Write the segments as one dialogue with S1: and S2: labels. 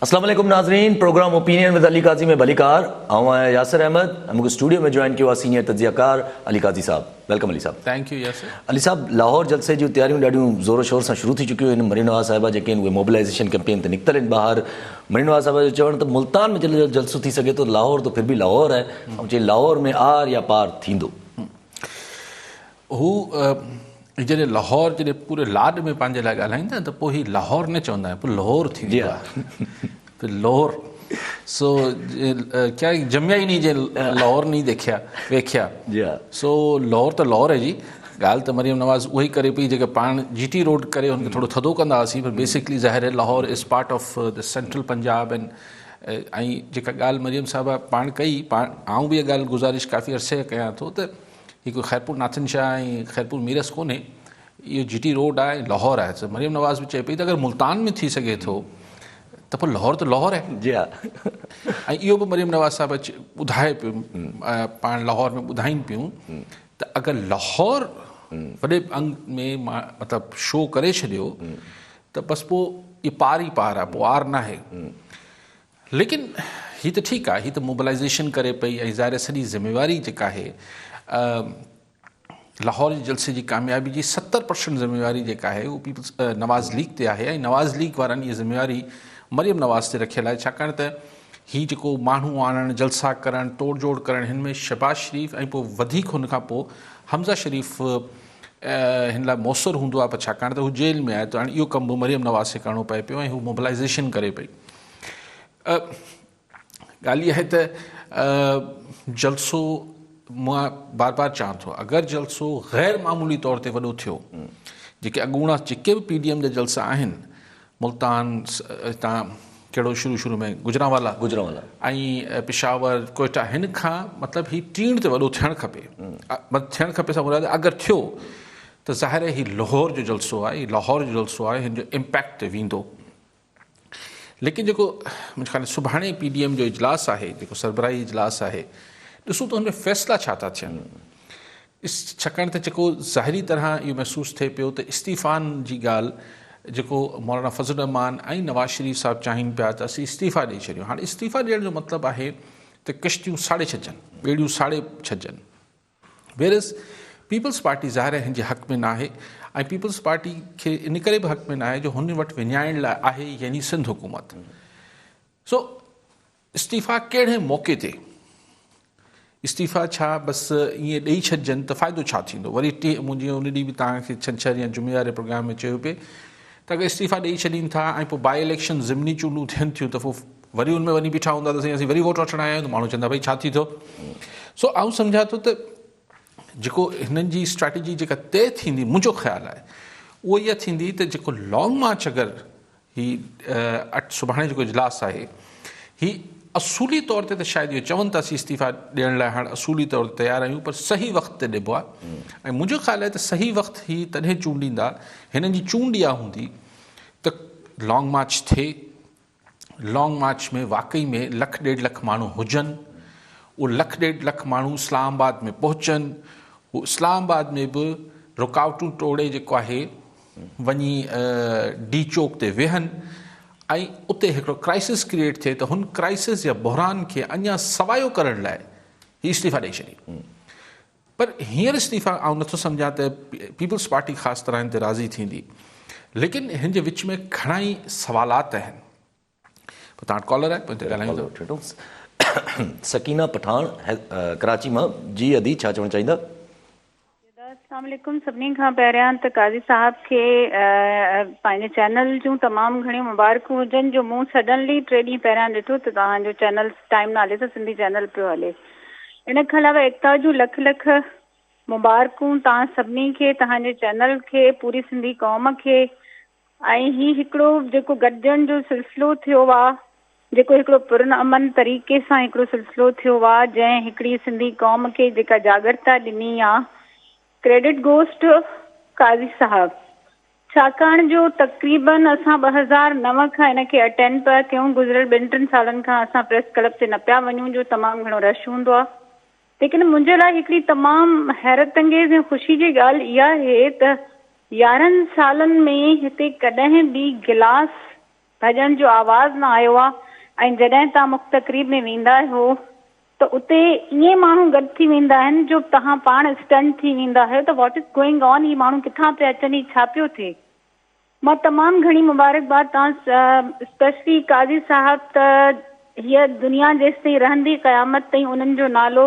S1: अस्सलाम वालेकुम नाज़रीन, programme opinion with Ali Kazi में भलीकार आऊँ यासिर अहमद। हमको स्टूडियो में ज्वाइन किया सीनियर तज्जियाकार अली काजी साहब। वेलकम अली साहब।
S2: Thank you Yasir.
S1: अली साहब, लाहौर जलसे जी तैयारियों ॾाढियूं ज़ोर शोर सां शुरू थी चुकियूं आहिनि। मरीम नवाज़ साहिबा जेके आहिनि उहे मोबिलाइज़ेशन कैंपेन ते निकितल आहिनि ॿाहिरि। मरीम नवाज़ साहिबा जो चवणु त मुल्तान में जॾहिं जलसो थी सघे तो लाहौर तो फिर भी लाहौर आहे, ऐं चई लाहौर में आर या पार थींदो।
S2: हू जॾहिं लाहौर जॾहिं पूरे लाॾ में पंहिंजे लाइ ॻाल्हाईंदा त पोइ ही लाहौर न चवंदा आहिनि, पोइ लाहौर थींदी आहे। फिर लाहौर सो क्या जमिया ही नहीं जे लाहौर नहीं देखिया वेख्या। सो लाहौर तो लाहौर है जी। ॻाल्हि त मरीम नवाज़ उहो ई करे पई जेके पाण GT रोड करे हुनखे थोरो थधो कंदा हुआसीं, पर बेसिकली ज़ाहिर है Lahore is part of the central Punjab. ऐं जेका ॻाल्हि मरीम साहिबा पाण कई, पाण आऊं बि इहा ॻाल्हि गुज़ारिश काफ़ी अरसे कयां थो त हीअ कोई खैरपुर नाथन शाह ऐं खैरपुर मीरस कोन्हे, इहो GT रोड आहे, लाहौर आहे। त मरीम नवाज़ बि चए पई त अगरि मुल्तान में थी सघे थो त पोइ लाहौर त लाहौर आहे।
S1: जी हा।
S2: ऐं इहो बि मरीम नवाज़ साहिब ॿुधाए पियूं, पाण लाहौर में ॿुधाइनि पियूं त अगरि लाहौर वॾे अंग में मतिलबु शो करे छॾियो त बसि पोइ इहो पार ई पार आहे, पोइ आर न आहे। लेकिन हीअ त ठीकु आहे, हीअ त मोबिलाइज़ेशन करे पई ऐं ज़ाहिर सॼी ज़िम्मेवारी जेका आहे लाहौर जी जलसे जी कामयाबी जी 70% ज़िम्मेवारी जेका आहे उहा पीपल्स नवाज़ लीग ते आहे। ऐं नवाज़ लीग वारनि इहा ज़िम्मेवारी मरीम नवाज़ ते रखियल आहे, छाकाणि त हीअ जेको माण्हू आणणु, जलसा करणु, तोड़ जोड़ करणु, हिन में शहबाज शरीफ़ ऐं पोइ वधीक हुन खां पोइ हमज़ा शरीफ़ हिन लाइ मौसर हूंदो आहे, पर छाकाणि त हू जेल में आहे त हाणे इहो कमु बि मरीम नवाज़ खे करिणो पए पियो ऐं हू मोबिलाइज़ेशन करे पई। ॻाल्हि इहा आहे त जलसो मां बार बार चवां थो, अगरि जलसो ग़ैर मामूली तौर ते वॾो थियो, जेके अॻूणा जेके बि PDM जा जलसा आहिनि, मुल्तान हितां कहिड़ो शुरू में गुजरांवाला ऐं पेशावर कोयटा, हिन खां मतिलबु हीउ टीण ते वॾो थियणु खपे। थियणु खपे सां मुराद अगरि थियो त ज़ाहिर आहे हीउ लाहौर जो जलसो आहे, हीउ लाहौर जो जलसो आहे, हिन जो इम्पैक्ट ते वेंदो। लेकिन जेको मुंहिंजे ख़्याल सुभाणे PDM जो इजलास आहे, जेको सरबराही इजलास आहे, ॾिसूं त हुन में फ़ैसिला छा था थियनि। छाकाणि त जेको ज़ाहिरी तरह इहो महसूसु थिए पियो त इस्तीफ़ान जी ॻाल्हि जेको मौलाना फज़ल रहमान ऐं नवाज़ शरीफ़ साहिबु चाहिनि पिया त असीं इस्तीफ़ा ॾेई छॾियूं। हाणे इस्तीफ़ा ॾियण जो मतिलबु आहे त किश्तियूं साड़े छॾजनि, ॿेड़ियूं साड़े छॾजनि। वेरस पीपल्स पार्टी ज़ाहिर हिन जे हक़ में न आहे, ऐं पीपल्स पार्टी खे इन करे बि हक़ में न आहे जो हुन वटि विञाइण लाइ आहे, यानी सिंध हुकूमत। सो इस्तीफ़ा कहिड़े मौक़े ते इस्तीफ़ा छा बसि ईअं ॾेई छॾजनि त फ़ाइदो छा थींदो। वरी मुंहिंजी उन ॾींहुं बि तव्हांखे छंछरु या जुमे वारे प्रोग्राम में चयो पिए त अगरि इस्तीफ़ा ॾेई छॾीनि था ऐं पोइ बाई इलेक्शन ज़िमनी चूंडूं थियनि थियूं त पोइ वरी उनमें वञी बीठा हूंदा त असीं वरी वोट वठणु आया आहियूं, त माण्हू चवंदा भई छा थी थो। सो आउं सम्झां थो त जेको हिननि जी स्ट्रैटेजी जेका तय थींदी, मुंहिंजो ख़्यालु आहे उहा इहा थींदी त जेको लॉन्ग मार्च अगरि हीउ सुभाणे जेको इजलास आहे, हीउ असूली तौर ते त शायदि इहो चवनि था असीं इस्तीफ़ा ॾियण लाइ हाणे असूली तौर ते तयारु आहियूं, पर सही वक़्त ते ॾिबो आहे। ऐं मुंहिंजो ख़्यालु आहे त सही वक़्तु हीउ तॾहिं चूंडींदा, हिननि जी चूंड इहा हूंदी त लॉन्ग मार्च थिए, लॉन्ग मार्च में वाक़ई में 1.5 लख माण्हू हुजनि, उहो 1.5 लख माण्हू इस्लामाबाद में पहुचनि, उहो इस्लामाबाद में बि रुकावटूं तोड़े जेको आहे वञी D चौक ते वेहनि ऐं उते हिकिड़ो क्राइसिस क्रिएट थिए त हुन क्राइसिस या बहरान खे अञा सवायो करण लाइ हीउ इस्तीफ़ा ॾेई छॾी। पर हींअर इस्तीफ़ा आउं नथो सम्झां त पीपल्स पार्टी ख़ासि तरह हिन ते राज़ी थींदी, लेकिन हिन जे विच में घणा ई सवालात आहिनि। पोइ तव्हां कॉलर आहे, पोइ ॻाल्हायूं।
S1: सकीना पठान कराची मां। जी अदी, छा चवणु चाहींदा?
S3: अस्सलाम वालेकुम। सभिनी खां पहिरियां त काज़ी साहब खे पंहिंजे चैनल जूं तमामु घणियूं मुबारकूं हुजनि, जो मूं सडनली 3 ॾींहं पहिरियां ॾिठो त तव्हांजो चैनल टाइम नाले सां सिंधी चैनल पियो हले। इन खां अलावा एकता जूं लख लख मुबारकूं तव्हां सभिनी खे, तव्हांजे चैनल खे, पूरी सिंधी क़ौम खे। ऐं हीउ हिकिड़ो जेको गॾिजण जो सिलसिलो थियो आहे, जेको हिकिड़ो पुरअमन तरीक़े सां हिकिड़ो सिलसिलो थियो आहे, जंहिं हिकिड़ी सिंधी क़ौम खे जेका जागरता ॾिनी आहे, क्रेडिट गोज़ टू काज़ी साहब। छाकाणि जो तक़रीबन असां 2009 खां हिन खे अटेंड पिया कयूं, गुज़िरियल 2-3 सालनि खां असां प्रेस क्लब ते न पिया वञूं, जो तमामु घणो रश हूंदो आहे। लेकिन मुंहिंजे लाइ हिकिड़ी तमामु हैरत अंगेज़ ऐं ख़ुशी जी ॻाल्हि इहा आहे त 11 सालनि में हिते कॾहिं बि गिलास भॼन जो आवाज़ न आयो आहे ऐं जॾहिं तव्हां मुख्य तक़रीब में वेंदा आहियो त उते ईअं माण्हू गॾु थी वेंदा आहिनि जो तव्हां पाण स्टन थी वेंदा आहियो त वॉट इज़ गोइंग ऑन, ही माण्हू किथां पिया अचनि, छा पियो थिए। मां तमामु घणी मुबारकबाद तव्हां स्पेशली काज़ी साहब त हीअ दुनिया जेसि ताईं रहंदी क़यामत ताईं उन्हनि जो नालो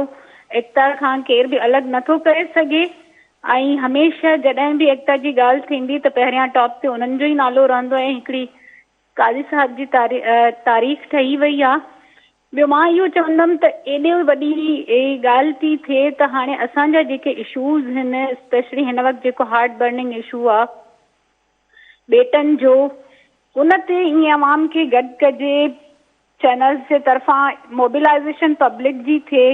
S3: एकता खां केर बि अलॻि नथो करे सघे ऐं हमेशह जॾहिं बि एकता जी ॻाल्हि थींदी त पहिरियां टॉप ते उन्हनि जो ई नालो रहंदो ऐं हिकिड़ी काज़ी साहब जी तारीख़ ठही वई आहे। ॿियो मां इहो चवंदमि त एॾे वॾी ॻाल्हि थी थिए त हाणे असांजा जेके इशूज़ आहिनि स्पेशली हिन वक़्तु जेको हार्ट बर्निंग इशू आहे बेटनि जो, उन ते ईअं अवाम खे गॾु कजे, चैनल्स जे तरफ़ां मोबिलाइज़ेशन पब्लिक जी थिए।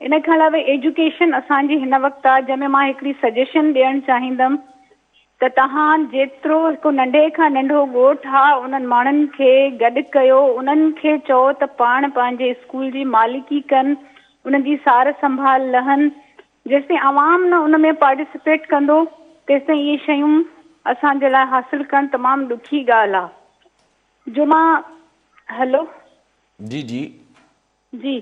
S3: इन खां अलावा एजुकेशन असांजी हिन वक़्तु आहे जंहिंमें मां हिकिड़ी सजेशन ॾियणु चाहींदमि त तव्हां जेतिरो हिकु नंढे खां नंढो ॻोठु आहे उन्हनि माण्हुनि खे गॾु कयो, उन्हनि खे चओ त पाण पंहिंजे स्कूल जी मालिकी कनि, उनजी सार संभाल लहनि। जेसिताईं आवाम न उन में पार्टिसिपेट कंदो तेसिताईं इहे शयूं असांजे लाइ हासिलु करणु तमामु ॾुखी ॻाल्हि आहे। जो मां हलो
S1: जी जी
S3: जी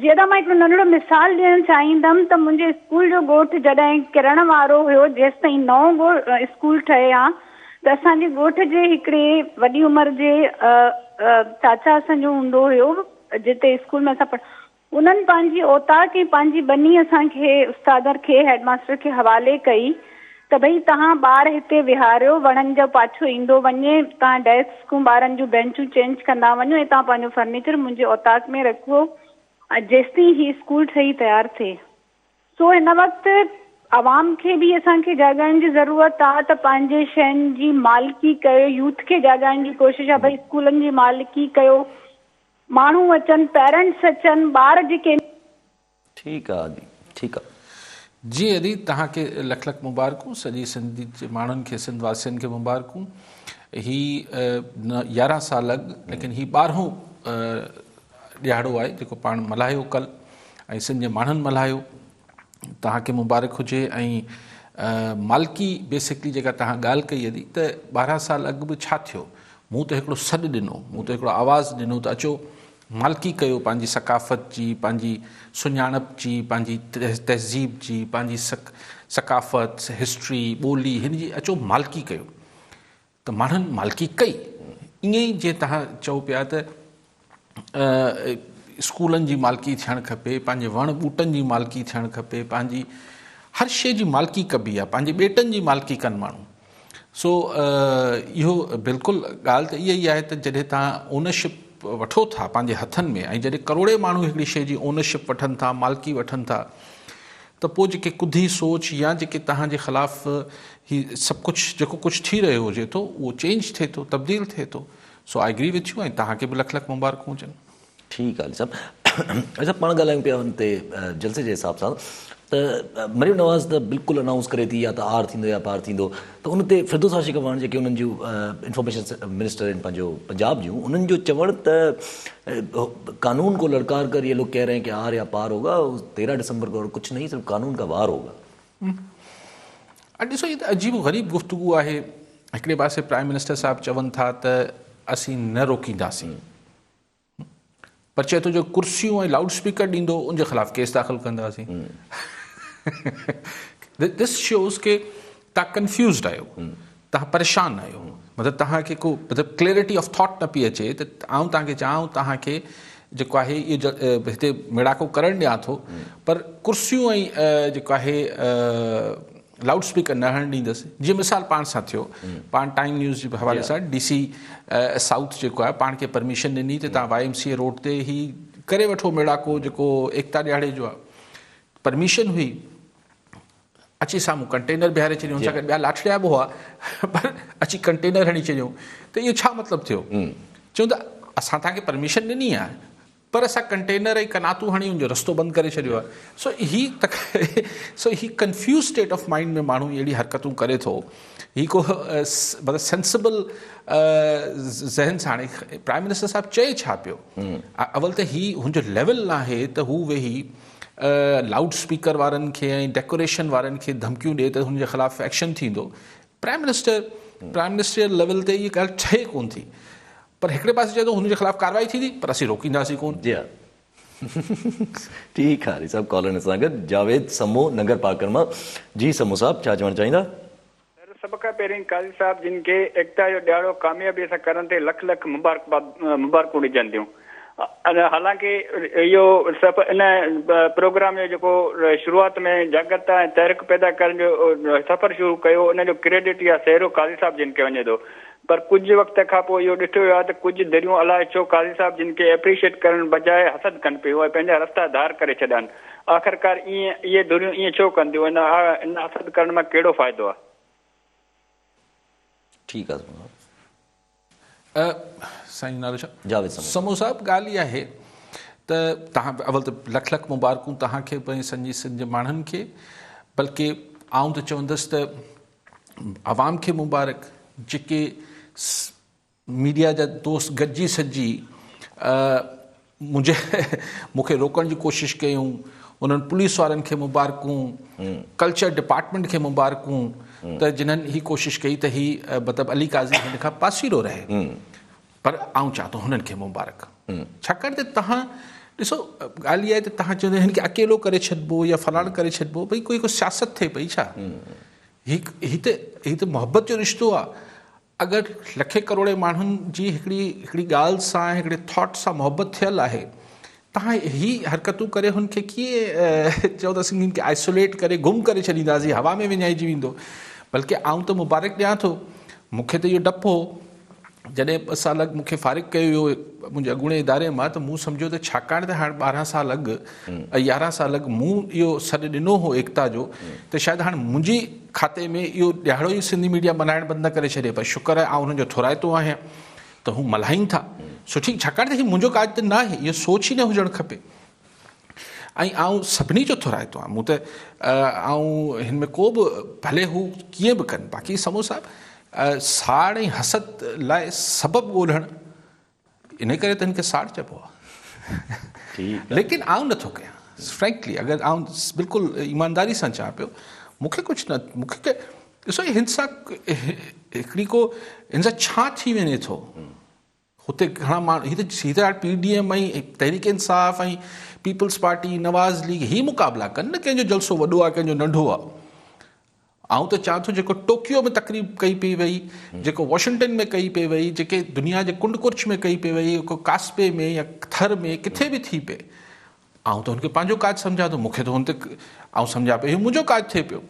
S3: जीअं त मां हिकिड़ो नंढिड़ो मिसाल ॾियणु चाहींदमि त मुंहिंजे स्कूल जो ॻोठु जॾहिं किरण वारो हुयो, जेसिताईं नओं स्कूल ठहे हा त असांजे ॻोठ जे हिकिड़े वॾी उमिरि जे चाचा असांजो हूंदो हुयो जिते स्कूल में असां उन्हनि पंहिंजी औताक ऐं पंहिंजी बनी असांखे उस्ताद खे हेडमास्टर खे हवाले कई त भई तव्हां ॿार हिते विहारियो, वणनि जो पाछो ईंदो वञे, तव्हां डेस्कूं ॿारनि जूं बेंचूं चेंज कंदा वञो ऐं तव्हां पंहिंजो फर्नीचर मुंहिंजे औताक में रखो जेसिताईं ही स्कूल ठही तयारु थिए। सो हिन वक़्तु आवाम खे बि असांखे जाॻाइण जी ज़रूरत आहे त पंहिंजे शयुनि जी मालिकी कयो, यूथ खे जाॻाइण जी कोशिशि आहे भई स्कूलनि जी मालिकी कयो, माण्हू अचनि, पेरेंट्स अचनि, ॿार जेके।
S1: ठीकु आहे आदि, ठीकु आहे।
S2: जी अदी, तव्हांखे लख लख मुबारकूं, सॼी सिंधी जे माण्हुनि खे, सिंध वासियुनि खे मुबारकूं। ही 11 साल अॻु लेकिन ही 12हों ॾियारो आहे जेको पाण मल्हायो कल ऐं सिंध जे माण्हुनि मल्हायो। तव्हांखे मुबारक हुजे। ऐं मालिकी बेसिकली जेका तव्हां ॻाल्हि कई अदी त 12 साल अॻु बि छा थियो, मूं त हिकिड़ो सॾु ॾिनो, मूं त हिकिड़ो आवाज़ु ॾिनो त अचो मालिकी कयो पंहिंजी सकाफ़त जी, पंहिंजी सुञाणप जी, पंहिंजी तहज़ीब जी, पंहिंजी सकाफ़त, हिस्ट्री, ॿोली, हिन जी अचो मालिकी कयो। त माण्हुनि मालिकी कई। ईअं ई जीअं तव्हां चओ पिया त स्कूलनि जी मालिकी थियणु खपे, पंहिंजे वण ॿूटनि जी मालिकी थियणु खपे, पंहिंजी हर शइ जी मालिकी कबी आहे, पंहिंजे ॿेटनि जी मालिकी कनि माण्हू। सो इहो बिल्कुलु ॻाल्हि त इहा ई आहे त जॾहिं तव्हां ओनरशिप वठो था पंहिंजे हथनि में ऐं जॾहिं करोड़े माण्हू हिकिड़ी शइ जी ओनरशिप वठनि था, मालिकी वठनि था, त पोइ जेके कुधी सोच या जेके तव्हांजे ख़िलाफ़ ही सभु कुझु जेको कुझु थी रहियो हुजे थो उहो चेंज थिए थो, तब्दील थिए थो। सो आई एग्री विथ यू ऐं तव्हांखे बि लख लख मुबारकूं हुजनि।
S1: ठीकु आहे सभु। अच्छा, पाण ॻाल्हायूं पिया हुन ते जलसे जे हिसाब सां त मरीम नवाज़ त बिल्कुलु अनाउंस करे थी या त आर थींदो या पार थींदो, त उन ते फिरदौस आशिक़ अवान जेके उन्हनि जूं इंफॉर्मेशन मिनिस्टर आहिनि पंहिंजो पंजाब जूं, उन्हनि जो चवणु त कानून को लड़कार कर ये लोग कह रहे हैं कि आर या पार होगा, 13 दिसंबर को और कुछ नहीं, सिर्फ कानून का वार होगा।
S2: ॾिसो, इहा त अजीब ग़रीब गुफ़्तगू आहे। हिकिड़े पासे प्राइम मिनिस्टर साहिबु चवनि था त असीं न रोकींदासीं, पर चए थो जो कुर्सियूं ऐं लाउड स्पीकर ॾींदो उनजे ख़िलाफ़ु केस दाख़िल कंदासीं। दिस शोज़ के तव्हां कंफ्यूज़ड आहियो, तव्हां परेशान आहियो, मतिलबु तव्हांखे को मतिलबु क्लैरिटी ऑफ थॉट न पई अचे त आउं तव्हांखे चवां तव्हांखे जेको आहे इहो हिते मिड़ाको करणु ॾियां थो, पर कुर्सियूं ऐं जेको आहे लाउड स्पीकर न हणणु ॾींदुसि। जीअं मिसाल पाण सां थियो, पाण टाइम न्यूज़ जे हवाले सां DC साउथ जेको आहे पाण खे परमिशन ॾिनी त तव्हां YMCA रोड ते ही करे वठो मिड़ाको जेको एकता ॾियारे जो आहे। परमिशन हुई, अची साम्हूं कंटेनर बीहारे छॾियो, हुन सां गॾु ॿिया लाठड़िया बि हुआ, पर अची कंटेनर हणी छॾियो। त इहो छा मतिलबु थियो? चऊं त असां तव्हांखे परमिशन ॾिनी आहे, पर असां कंटेनर ऐं कनातूं हणी हुनजो रस्तो बंदि करे छॾियो आहे। सो ही कंफ्यूज़ स्टेट ऑफ माइंड में माण्हू अहिड़ी हरकतूं करे थो। ही को मतिलबु सेंसिबल ज़हन सां हाणे प्राइम मिनिस्टर साहिबु चए छा पियो? अवल त ही हुनजो लेवल न आहे त हू वेही लाउड स्पीकर वारनि खे ऐं डेकोरेशन वारनि खे धमकियूं ॾिए त हुनजे ख़िलाफ़ु एक्शन थींदो। प्राइम मिनिस्टर लेवल ते इहा ॻाल्हि ठहे कोन थी। पर हिकिड़े पासे चए थो हुनजे ख़िलाफ़ु कार्रवाई थींदी पर असीं रोकींदासीं कोन।
S1: जी हा ठीकु आहे साहब, कॉलर सां गॾु जावेद समो नगर पाकर मां। जी समो साहब, छा चवणु चाहींदा?
S4: सभ खां पहिरीं काज़ी साहब जिन खे एकता जो ॾियारो कामयाबीअ सां करण ते लख लख मुबारकूं ॾिजनि थियूं। हालांकि इहो सभु इन प्रोग्राम जो जेको शुरूआत में जागृता ऐं तहरीक पैदा करण जो सफ़र शुरू कयो, उन जो क्रेडिट या सहरो काज़ी साहब जिन खे वञे थो। पर कुझु वक़्त खां पोइ इहो ॾिठो वियो आहे त कुझु दरियूं अलाए छो काज़ी साहब जिन खे एप्रिशिएट करण बजाए हसद कनि पियूं ऐं पंहिंजा रस्ता धार करे छॾिया आहिनि। आख़िरकार इहे दरियूं ईअं छो कंदियूं? इन हसद करण मां कहिड़ो फ़ाइदो आहे?
S1: ठीकु आहे
S2: साईं, नालो छा?
S1: जावेद
S2: समो साहब। ॻाल्हि इहा आहे त तव्हां अवल त लख लख मुबारकूं तव्हांखे पंहिंजे संजी सिंध माण्हुनि खे, बल्कि आउं त चवंदुसि त आवाम खे मुबारक जेके मीडिया जा दोस्त गॾिजी सॼी मूंखे रोकण जी कोशिशि कयूं, उन्हनि पुलिस वारनि खे मुबारकूं, कल्चर डिपार्टमेंट खे मुबारकूं त जिन्हनि हीअ कोशिशि कई त हीअ मतिलबु अली काज़ी हिन खां पासीरो रहे। पर आउं चाहियां थो हुननि खे मुबारक, छाकाणि त तव्हां ॾिसो ॻाल्हि इहा आहे त तव्हां चवंदा हिन खे अकेलो करे छॾिबो या फलाण करे छॾिबो, भई कोई सियासत थिए पई छा? हीअ त मुहबत जो रिश्तो आहे। अगरि लखे करोड़े माण्हुनि जी हिकिड़ी ॻाल्हि सां, हिकिड़े थॉट सां मुहबत थियल आहे, तव्हां ही हरकतूं करे हुनखे कीअं चओ त हिननि खे आइसोलेट करे गुम करे छॾींदासीं, हवा में विञाइजी वेंदो। बल्कि आउं त मुबारक ॾियां थो। मूंखे त इहो डपु हो जॾहिं 2 साल अॻु मूंखे फारिग कयो हुयो मुंहिंजे अॻूणे इदारे मां, त मूं सम्झो त छाकाणि त हाणे 12 साल अॻु 11 साल अॻु मूं इहो सॾु ॾिनो हो एकता जो, त शायदि हाणे मुंहिंजी खाते में इहो ॾियारो ई सिंधी मीडिया मल्हाइण बंदि न करे छॾे। पर शुक्र आहे आउं हुननि जो थोराइतो आहियां त हू मल्हाइनि था सुठी, छाकाणि त हीअ मुंहिंजो काज त न आहे, इहो सोच ई न हुजणु खपे। ऐं आउं सभिनी जो थोराइतो आहे। मूं त आउं हिन में को बि भले हू कीअं बि कनि। बाक़ी समो साहिबु साड़ ऐं हसद लाइ सबबु ॻोल्हणु, इन करे त हिन खे साड़ चइबो आहे। लेकिन आउं नथो कयां फ्रैंकली, अगरि आउं बिल्कुलु ईमानदारी सां चवां पियो, मूंखे कुझु न, मूंखे ॾिसो हिन सां हिकिड़ी को हिन सां छा थी वञे थो। हुते घणा माण्हू हीअ त हाणे PDM ऐं तहरीक इंसाफ़ ऐं पीपल्स पार्टी, नवाज़ लीग ही मुक़ाबला कनि न, कंहिंजो जलसो वॾो आहे कंहिंजो नंढो आहे। आउं त चाहियां थो जेको टोकियो में तकरीब कई पई वई, जेको वॉशिंगटन में कई पई वई, जेके दुनिया जे कुंड कुर्च में कई पई वई, को कास्पे में या थर में किथे बि थी पए, आउं त हुनखे पंहिंजो काज सम्झां थो। मूंखे त हुन ते आउं सम्झां पियो हीउ मुंहिंजो काज थिए पियो।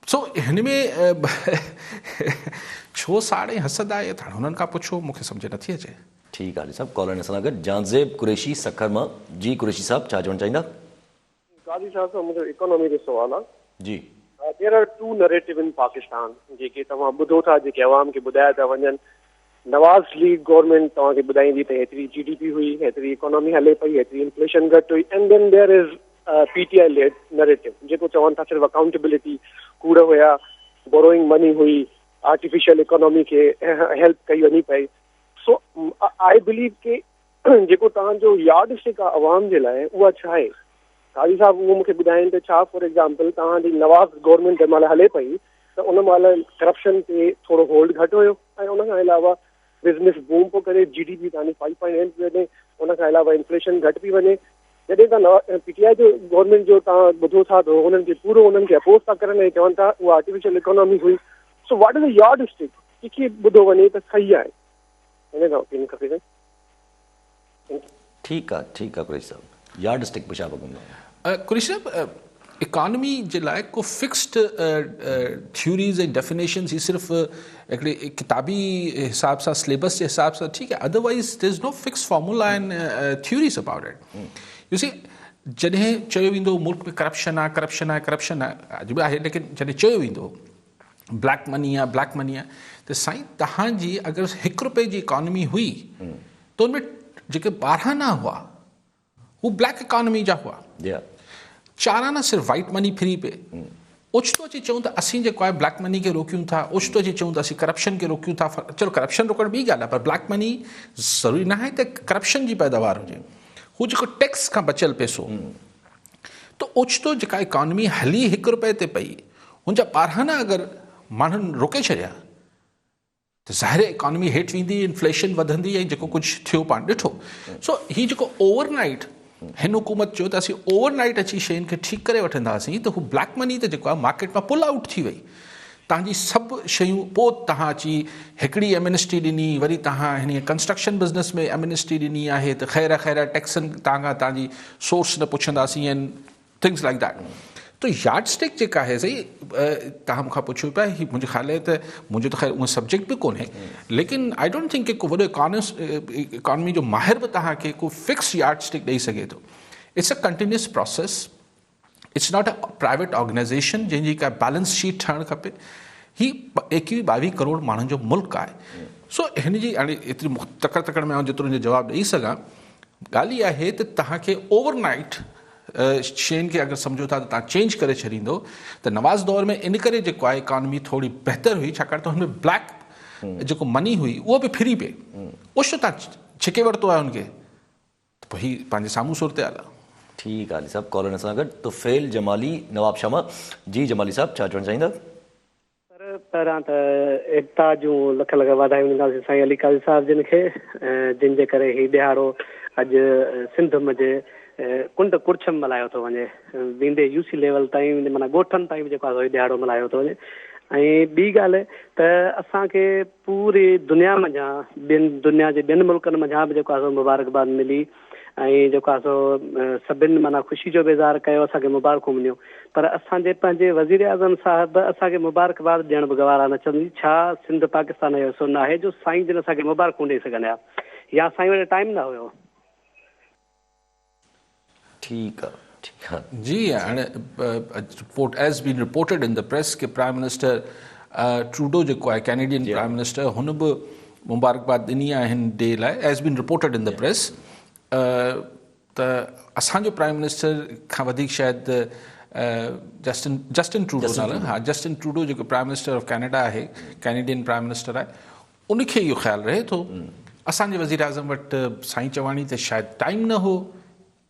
S2: सो हिन में छो साड़ ऐं हसद आहे त हाणे हुननि खां पुछो, मूंखे सम्झ नथी अचे।
S1: ठीकु आहे साहब, कॉलर सां गॾु जाज़ेब कुरैशी सखर मां। जी कुरैशी साहब, छा चवणु चाहींदा?
S5: काज़ी साहब सां मुंहिंजो इकोनॉमी जो सुवाल आहे।
S1: जी,
S5: there R 2 narrative in Pakistan जेके तव्हां ॿुधो था, जेके अवाम खे ॿुधाया था वञनि। नवाज़ लीग गवर्नमेंट तव्हांखे ॿुधाईंदी त हेतिरी GDP हुई, हेतिरी इकोनॉमी हले पई, हेतिरी इन्फ्लेशन घटि हुई। And then there is PTI led narrative जेको चवनि था सिर्फ़ु अकाउंटेबिलिटी, कूड़ हुया, बोरोइंग मनी हुई, आर्टिफिशियल इकोनॉमी खे हेल्प कई वञी पई। सो आई बिलीव के जेको तव्हांजो यार्ड स्टिक आहे अवाम जे लाइ, उहा छा आहे? काज़ी साहब उहो मूंखे ॿुधाइनि त छा फॉर एग्ज़ाम्पल तव्हांजी नवाज़ गवर्नमेंट जंहिं महिल हले पई त उन महिल करप्शन ते थोरो होल्ड घटि हुयो, ऐं उन खां अलावा बिज़नेस बूम पियो करे, GDP तव्हांजी 5.8 वञे, उन खां अलावा इन्फ्लेशन घटि पई वञे। जॾहिं तव्हां PTI जो गवर्नमेंट जो तव्हां ॿुधो था त हुननि खे पूरो उन्हनि खे अपोज़ था करनि ऐं चवनि था उहा आर्टिफिशियल इकोनॉमी हुई। So what is the yard stick? कंहिंखे ॿुधो वञे त सही आहे, हिन खां ओपिनियन खपे।
S1: ठीकु आहे कुरैशी साहब, यार्ड स्टिक पुछा पवंदो।
S2: कुरैशी साहब, इकॉनमी जे लाइ को फिक्स्ड थ्योरीज़ ऐं डेफिनेशन्स ही सिर्फ़ु हिकिड़े किताबी हिसाब सां, सिलेबस जे हिसाब सां ठीकु आहे, otherwise there is no fix formula and theories about it. You see, जॾहिं चयो वेंदो मुल्क में करप्शन आहे, अॼु बि आहे, लेकिन जॾहिं चयो वेंदो ब्लैक मनी आहे, त साईं तव्हांजी अगरि 1 रुपए जी इकॉनमी हुई त उनमें जेके 12 आना हुआ हू ब्लैक इकॉनमी जा हुआ, 4 आना सिर्फ़ु वाइट मनी फ्री पे। ओचितो अची चऊं त असीं जेको आहे ब्लैक मनी खे रोकियूं था, ओचितो अची चऊं त असीं करप्शन खे रोकियूं था। चलो करप्शन रोकण ॿी ॻाल्हि आहे, पर ब्लैक मनी ज़रूरी न आहे त करप्शन जी पैदावार हुजे। हू जेको टैक्स खां बचियल पैसो, त ओचितो जेका इकॉनमी हली 1 रुपए ते पई, हुनजा 12 आना अगरि माण्हुनि रोके छॾिया त ज़ाहिर इकॉनमी हेठि वेंदी, इन्फ्लेशन वधंदी ऐं जेको कुझु थियो पाण ॾिठो। सो हीउ जेको ओवरनाइट हिन हुकूमत चयो त असीं ओवरनाइट अची शयुनि खे ठीकु करे वठंदासीं, त हू ब्लैक मनी त जेको आहे मार्केट मां पुल आउट थी वई। तव्हांजी सभु शयूं, पोइ तव्हां अची हिकिड़ी एम्नेस्टी ॾिनी, वरी तव्हां हिन कंस्ट्रक्शन बिज़नेस में एम्नेस्टी ॾिनी आहे त ख़ैर टैक्सनि तव्हांखां तव्हांजी सोर्स न पुछंदासीं एंड थिंग्स लाइक दैट। तो यार्ड स्टिक जेका आहे सही, तव्हां मूंखां पुछियो पिया, हीउ मुंहिंजे ख़्याल आहे त मुंहिंजो त ख़ैर उहो सब्जेक्ट बि कोन्हे, लेकिन आई डोंट थिंक कि को वॾो इकॉनमी जो माहिर बि तव्हांखे को फिक्स यार्ड स्टिक ॾेई सघे थो। It's a continuous process, it's not a private organisation जंहिंजी का बैलेंस शीट ठहणु खपे। ही 21-22 करोड़ माण्हुनि जो मुल्क आहे। सो हिन जी हाणे एतिरी तकड़ में जेतिरो हिन जो जवाबु ॾेई सघां, ॻाल्हि इहा आहे त तव्हांखे ओवरनाइट शयुनि खे अगरि सम्झो था त तव्हां चेंज करे छॾींदो, त नवाज़ दौर में इन करे जेको आहे इकॉनमी थोरी बहितर हुई, छाकाणि त हुनमें ब्लैक जेको मनी हुई उहो बि फ्री पिए, उहो छो तव्हां छिके वरितो आहे हुनखे, त पोइ हीउ पंहिंजे साम्हूं सूरत हाल आहे।
S1: ठीकु आहे साहब, कॉलर सां गॾु तो फेल जमाली नवाब शामा। जी जमाली साहब, छा चवणु चाहींदा?
S5: सर पहिरां त एकता जूं लख वाधायूं ॾींदासीं साईं अली काज़ी साहिब जिन खे, जिन जे करे हीउ ॾिहाड़ो अॼु सिंध जे कुंड कुर्छम मल्हायो थो वञे, वेंदे यूसी लेवल ताईं, माना ॻोठनि ताईं बि जेको आहे ॾिहाड़ो मल्हायो थो वञे। ऐं ॿी ॻाल्हि त असांखे पूरी दुनिया मंझां, दुनिया जे ॿियनि मुल्कनि मंझां बि जेको आहे मुबारकबाद मिली, ऐं जेको आहे सभिनि माना ख़ुशी जो बि इज़हार कयो, असांखे मुबारकूं मिलियूं। पर असांजे पंहिंजे वज़ीर आज़म साहिब असांखे मुबारकबाद ॾियण बि गवारा न चवंदी। छा सिंध पाकिस्तान जो हिसो न आहे जो साईं जिन असांखे मुबारकूं ॾेई सघनि हा, या साईं वटि टाइम न हुयो?
S1: ठीकु आहे।
S2: जी हाणे report has been reported in the press कि प्राइम मिनिस्टर ट्रूडो जेको आहे कैनेडियन प्राइम मिनिस्टर, हुन बि मुबारकबाद ॾिनी आहे हिन डे लाइ, has been reported in the press. त असांजो प्राइम मिनिस्टर खां वधीक शायदि जस्टिन ट्रूडो नालो, हा जस्टिन ट्रूडो जेको प्राइम मिनिस्टर ऑफ कैनेडा आहे, कैनेडियन प्राइम मिनिस्टर आहे, उनखे इहो ख़्यालु रहे थो। असांजे वज़ीर आज़म वटि साईं चवाणी त शायदि टाइम न हो,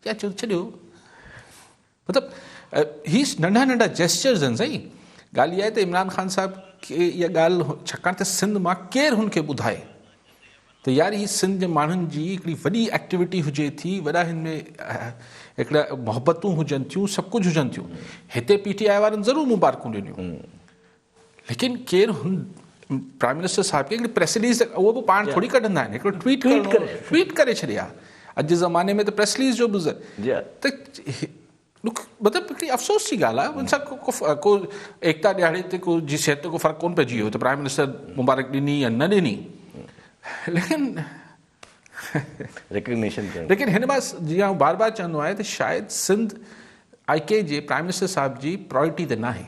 S2: या छॾियो, मतिलबु ही नंढा नंढा जेस्चर्स आहिनि। सही ॻाल्हि इहा आहे त इमरान ख़ान साहिब खे इहा ॻाल्हि, छाकाणि त सिंध मां केरु हुनखे ॿुधाए त यार ही सिंध जे माण्हुनि जी हिकिड़ी वॾी एक्टिविटी हुजे थी, वॾा हिन में हिकिड़ा मोहबतूं हुजनि थियूं, सभु कुझु हुजनि थियूं। हिते PTI वारनि ज़रूरु मुबारकूं ॾिनियूं, लेकिन केरु हुन प्राइम मिनिस्टर साहिब खे हिकिड़ी प्रेस रिलीज़, उहो बि पाण थोरी कढंदा आहिनि, हिकिड़ो ट्वीट करे छॾिया। अॼु ज़माने में त प्रेस रिलीज़ जो बि त मतिलबु हिकिड़ी अफ़सोस जी ॻाल्हि आहे। हुन सां को एकता ॾियारे ते को जी सिहत ते को फ़र्क़ु कोन पइजी वियो त प्राइम मिनिस्टर मुबारक ॾिनी या न ॾिनी, लेकिन हिन मां जीअं बार बार चवंदो आहे त शायदि सिंध IK जे प्राइम मिनिस्टर साहिब जी प्रायोरिटी त न आहे।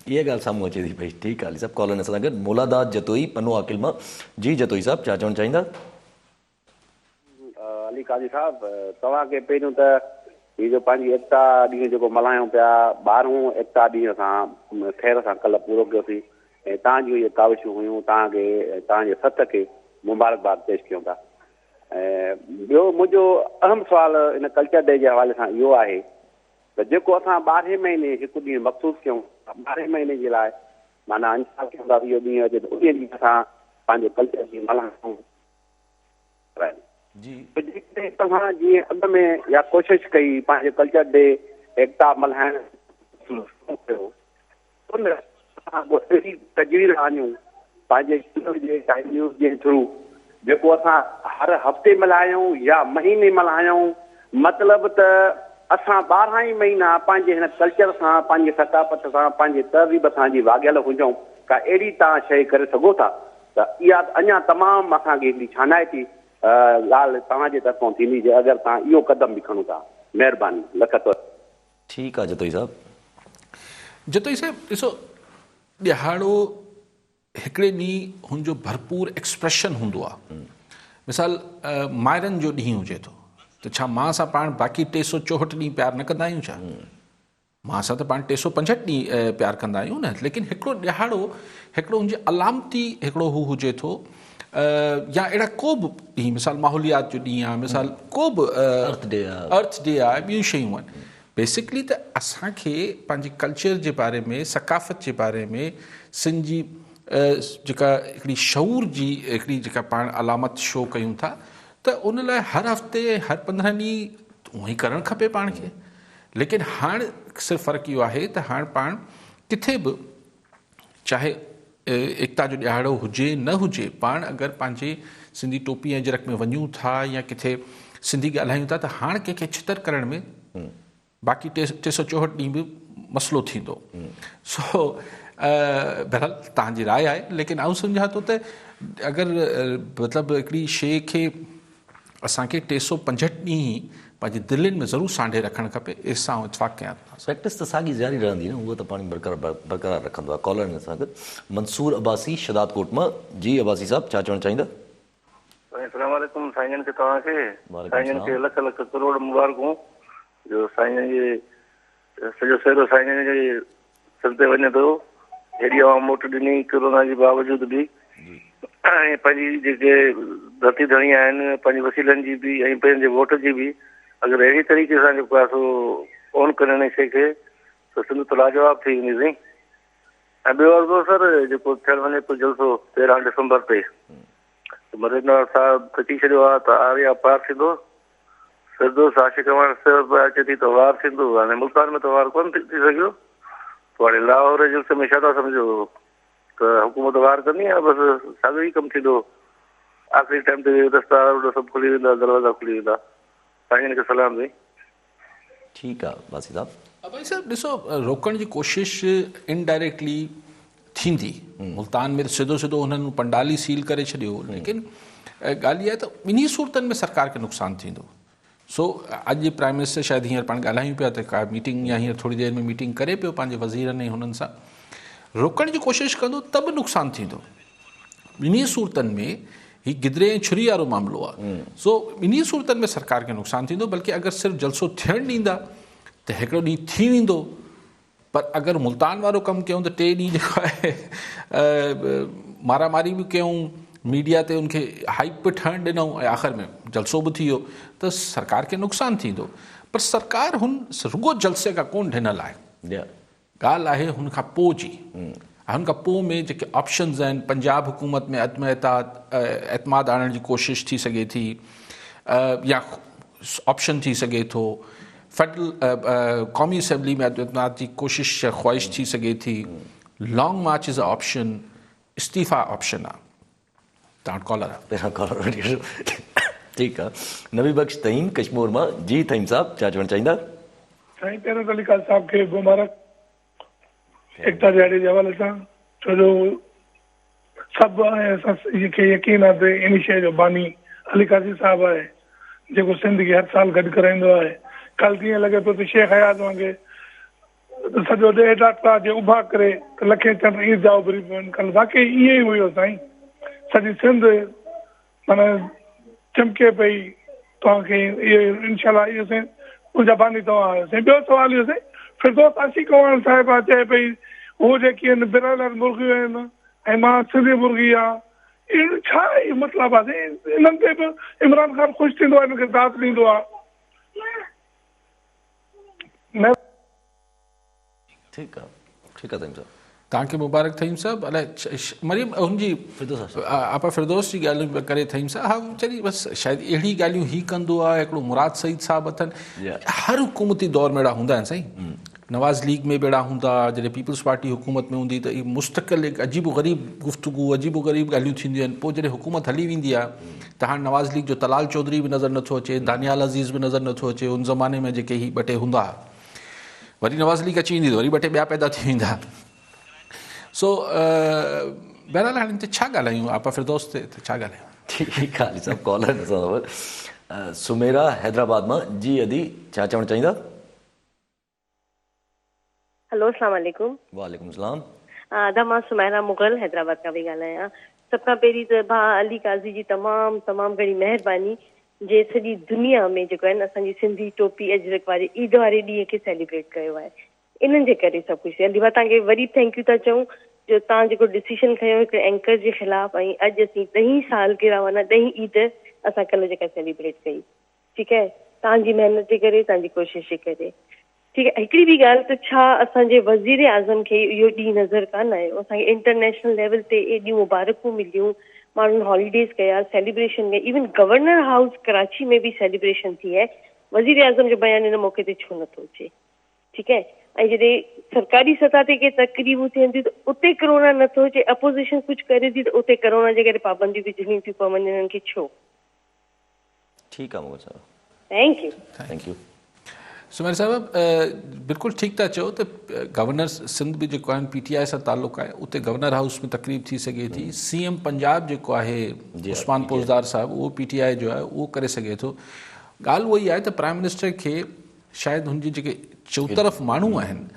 S1: इहा ॻाल्हि साम्हूं अचे थी पई। ठीकु आहे सभु कॉलर सां गॾु मोलादाद जतोई पनो आकिल मां। जी जतोई साहब, छा चवणु चाहींदा?
S6: अली काज़ी साहब, तव्हांखे पहिरियों त हीअ जो पंहिंजी एकता ॾींहुं जेको मल्हायूं पिया, 12हों एकता ॾींहुं असां ख़ैर सां कल्ह पूरो कयोसीं, ऐं तव्हांजूं इहे काविशूं हुयूं, तव्हांखे तव्हांजे सथ खे मुबारकबाद पेश कयूं था। ऐं ॿियो मुंहिंजो अहम सुवालु इन कल्चर डे जे हवाले सां इहो आहे त जेको असां 12 महीने हिकु ॾींहुं मख़सूस कयूं, 12 महीने जे लाइ माना अंचार कयूं था, इहो ॾींहुं अचे त उन ॾींहुं असां पंहिंजे कल्चर जी मल्हायूं। जेकॾहिं तव्हां जीअं अॻ में या कोशिशि कई पंहिंजे कल्चर डे एकता मल्हाइण कयो, उन अहिड़ी तजवीज़ आनियूं पंहिंजे न्यूज़ जे थ्रू, जेको असां हर हफ़्ते मल्हायूं या महीने मल्हायूं, मतिलबु त असां 12 ई महीना पंहिंजे हिन कल्चर सां, पंहिंजे सकाफ़त सां, पंहिंजे तहज़ीब सां जी वाॻियल हुजूं। का अहिड़ी तव्हां शइ करे सघो था त इहा अञा तमामु असांखे हिकिड़ी छानाइती ॻाल्हि तव्हांजे तरफ़ां थींदी जे अगरि तव्हां इहो कदम बि खणो था। महिरबानी, लख तौर।
S1: ठीकु आहे जतोई साहब।
S2: जतोई साहिब ॾिसो, ॾिहाड़ो हिकिड़े ॾींहुं हुनजो भरपूर एक्सप्रेशन हूंदो आहे। मिसाल मायरनि जो ॾींहुं हुजे थो त छा मां सां पाण बाक़ी 364 ॾींहं प्यारु न कंदा आहियूं? छा मां सां त पाण 365 ॾींहं प्यारु कंदा आहियूं न। लेकिन हिकिड़ो ॾिहाड़ो हिकिड़ो हुनजी अलामती हिकिड़ो हू हुजे थो, या अहिड़ा को बि ॾींहुं, मिसाल माहौलियात जो ॾींहुं आहे, मिसाल को बि अर्थ डे आहे, ॿियूं शयूं आहिनि। बेसिकली त असांखे पंहिंजे कल्चर जे बारे में, सकाफ़त जे बारे में, सिंध जी जेका हिकिड़ी शऊर जी हिकिड़ी जेका पाण अलामत शो कयूं था त उन लाइ हर हफ़्ते हर 15 ॾींहं उहो ई करणु खपे पाण खे। लेकिन हाणे सिर्फ़ु फ़र्क़ु इहो आहे त हाणे पाण किथे बि चाहे एकता जो ॾियारो हुजे न हुजे, पाण अगरि पंहिंजे सिंधी टोपी ऐं जरक में वञूं था या किथे सिंधी ॻाल्हायूं था त हाणे कंहिंखे छितर करण में बाक़ी 364 ॾींहं बि मसइलो थींदो। सो बहरहाल तव्हांजी राय आहे, लेकिन आउं सम्झां थो त अगरि मतिलबु हिकिड़ी शइ खे असांखे 365 ॾींहं पंहिंजी दिलनि में ज़रूरु सांढे रखणु खपे, इसां इतफ़ाक़ कयां था।
S1: प्रैक्टिस त साॻी जारी रहंदी न, उहो त पाणी बरक़रार रखंदो आहे। कॉलर सां गॾु मंसूर अब्बासी शदादकोट मां। जी अब्बासी साहब, छा चवणु चाहींदा?
S7: अस्सलाम वालेकुम साईं खे, तव्हांखे
S1: वालेकुम
S7: साईं
S1: सलाम।
S7: खे लख लख करोड़ मुबारकूं जो साईं जे सॼो सहरो साईं जे सिर ते वञे थो। हेॾी आवाम वोट ॾिनी कोरोना जे बावजूद बि, ऐं पंहिंजी जेके धरती धणी आहिनि पंहिंजे वसीलनि जी बि ऐं पंहिंजे वोट जी बि अगरि अहिड़ी तरीक़े सां जेको आहे सो ऑन करण शइ खे त सिंध त लाजवाब थी वेंदी साईं। ऐं ॿियो अर्ज़ो सर जेको थियणु वञे पियो जलसो 13 डिसंबर ते, मरीना साहिब कची छॾियो आहे त आर्या पार थींदो। फिरदौस आशिक़ अचे थी त वार थींदो। हाणे मुल्तान में त वार कोन थी सघियो, पोइ हाणे लाहौर जलसे में छा था सम्झो त हुकूमत वार कंदी आहे, बसि साॻियो ई कमु थींदो। आख़िरी टाइम ते रस्ता सभु खुली वेंदा, दरवाज़ा खुली वेंदा। साईं खे सलाम साईं।
S1: ठीकु आहे अब्बासी साहब।
S2: भाई साहब ॾिसो, रोकण जी कोशिशि इनडायरेक्टली थींदी। मुल्तान में सिधो सिधो हुननि पंडाली सील करे छॾियो, लेकिन ॻाल्हि इहा आहे त ॿिन्ही सूरतनि में सरकार खे नुक़सानु थींदो। सो अॼु प्राइम मिनिस्टर शायदि हींअर पाण ॻाल्हायूं पिया त का मीटिंग या हींअर थोरी देरि में मीटिंग करे पियो पंहिंजे वज़ीरनि ऐं हुननि सां, रोकण जी कोशिशि कंदो त बि नुक़सानु थींदो। ॿिन्ही सूरतनि में ही गिदरे ऐं छुरी वारो मामिलो आहे। सो ॿिन्ही सूरतनि में सरकार खे नुक़सानु थींदो। बल्कि अगरि सिर्फ़ु जलसो थियणु ॾींदा त हिकिड़ो ॾींहुं थी वेंदो, पर अगरि मुल्तान वारो कमु कयूं त 3 ॾींहं जेको आहे मारामारी बि कयूं, मीडिया ते उनखे हाइप बि ठहणु ॾिनऊं ऐं आख़िर में जलसो बि थी वियो, त सरकार खे नुक़सानु थींदो। पर सरकार हुन रुगो जलसे खां कोन ढिनल आहे, ॻाल्हि आहे हुन खां पोइ जी। हुन खां पोइ में जेके ऑप्शन्स आहिनि, पंजाब हुकूमत में एतमाद आणण जी कोशिशि थी सघे थी, या ऑप्शन थी सघे थो फेडरल क़ौमी असेंबली में एतमाद जी कोशिशि या ख़्वाहिश थी सघे थी। Long march is a option, इस्तीफ़ा ऑप्शन आहे। तव्हां कॉलर आहे,
S1: पहिरां कॉलर वठी वठो। ठीकु आहे, नबी बख्श तहीम कश्मीर मां। जी तहीम साहब, छा चवणु चाहींदा?
S8: साईं पहिरियों त अली साहब खे मुबारक एकता दिहाड़े जे हवाले सां, छो जो सभु खे यकीन आहे त इन शइ जो बानी अली काज़ी साहब आहे, जेको सिंध खे हर साल गॾु कराईंदो आहे। कल तीअं लॻे पियो त शेख हयात वांगुरु सॼो ॾेढ लाख जे उभा करे त लखे चंड ईद जा उभरी पिया आहिनि। कल वाकई ईअं ई हुयो साईं, सॼी सिंध माना चमके पई। तव्हांखे इहो इनशाला इहो साईं मुंहिंजा बानी तव्हां आहियो साईं। ॿियो सवाल इहो साईं, फिरदौस आशिक़ साहिबा चए पई हू जेकी आहिनि बिरलर मुर्गियूं आहिनि ऐं मां सिंधी मुर्गी आहे, इन छा मतिलबु आहे साईं? इन्हनि ते बि इमरान ख़ान ख़ुशि थींदो आहे, हिनखे दाद ॾींदो आहे।
S1: ठीकु आहे, ठीकु आहे तहीम साहब,
S2: तव्हांखे मुबारक थईम साहब। अलाए मरियम हुनजी आपा फिरदौस जी ॻाल्हियूं करे थईम साहब। हा चरी बसि शायदि अहिड़ी ॻाल्हियूं ही कंदो आहे। हिकिड़ो मुराद सईद साहब अथनि, हर हुकूमती दौर में अहिड़ा हूंदा आहिनि साईं। नवाज़ लीग में बि अहिड़ा हूंदा, जॾहिं पीपल्स पार्टी हुकूमत में हूंदी त इहा मुस्तक़िल हिकु अजीबो ग़रीब गुफ़्तगू, अजीबो ग़रीब ॻाल्हियूं थींदियूं आहिनि। पोइ जॾहिं हुकूमत हली वेंदी आहे त हाणे नवाज़ लीग जो तलाल चौधरी बि नज़र नथो अचे, दानियाल अज़ीज़ बि नज़र नथो अचे। उन ज़माने में जेके ही 2 टे हूंदा, वरी नवाज़ लीग अची वेंदी त वरी 2 टे ॿिया पैदा थी वेंदा। सो बहरहाल हाणे हिते छा ॻाल्हायूं आपा फिरदौस ते, छा ॻाल्हायूं?
S1: ठीकु आहे साहब, कॉलर ॾिसां। सुमेरा हैदराबाद मां। जी अदी, छा चवणु चाहींदा?
S9: हेलो, अस्सलाम वालेकुम।
S1: वालेकुम सलाम।
S9: आदा, मां सुमैरा मुग़ल हैदराबाद खां पई ॻाल्हायां। सभ खां पहिरीं त भाउ अली काज़ी जी तमामु घणी महिरबानी, जे सॼी दुनिया में जेको आहे न असांजी सिंधी टोपी अजरक वारे ईद वारे ॾींहं खे सेलिब्रेट कयो आहे। इन्हनि जे करे सभु कुझु अली भाउ तव्हांखे वरी थैंक यू था चऊं, जो तव्हां जेको डिसीशन खयो हिकिड़े एंकर जे ख़िलाफ़ु, ऐं अॼु असीं 10 साल गिरा वञा 10 ईद असां कल्ह जेका सेलिब्रेट कई। ठीकु आहे, तव्हांजी महिनत जे करे, तव्हांजी कोशिशि जे करे। ठीकु आहे। हिकिड़ी ॿी ॻाल्हि त छा असांजे वज़ीर आज़म खे इहो ॾींहुं नज़र कान आयो? असांखे इंटरनेशनल लेवल ते एॾियूं मुबारकूं मिलियूं, माण्हुनि हॉलीडेज़ कया, सेलिब्रेशन कया, इवन गवर्नर हाउस कराची में बि सेलिब्रेशन थी आहे। वज़ीर आज़म जो बयानु हिन मौक़े ते छो नथो अचे? ठीकु आहे। ऐं जॾहिं सरकारी सतह ते के तकरीबूं थियनि थियूं त उते करोना नथो अचे, अपोज़िशन कुझु करे थी त उते करोना जे करे पाबंदियूं विझणियूं थियूं पवनि हिननि खे, छो?
S1: ठीकु आहे मुगल साहब,
S9: thank you.
S1: Thank you.
S2: Sumer साहब, बिल्कुलु ठीकु था चओ त गवर्नर सिंध बि जेको आहे PTI सां ताल्लुक़ु आहे, उते गवर्नर हाउस में तकरीब थी सघे थी। CM पंजाब जेको आहे उस्मान पोज़दार साहब, उहो PTI जो आहे उहो करे सघे थो। ॻाल्हि उहा ई आहे त प्राइम मिनिस्टर खे शायदि हुनजी जेके चौतरफ़ माण्हू आहिनि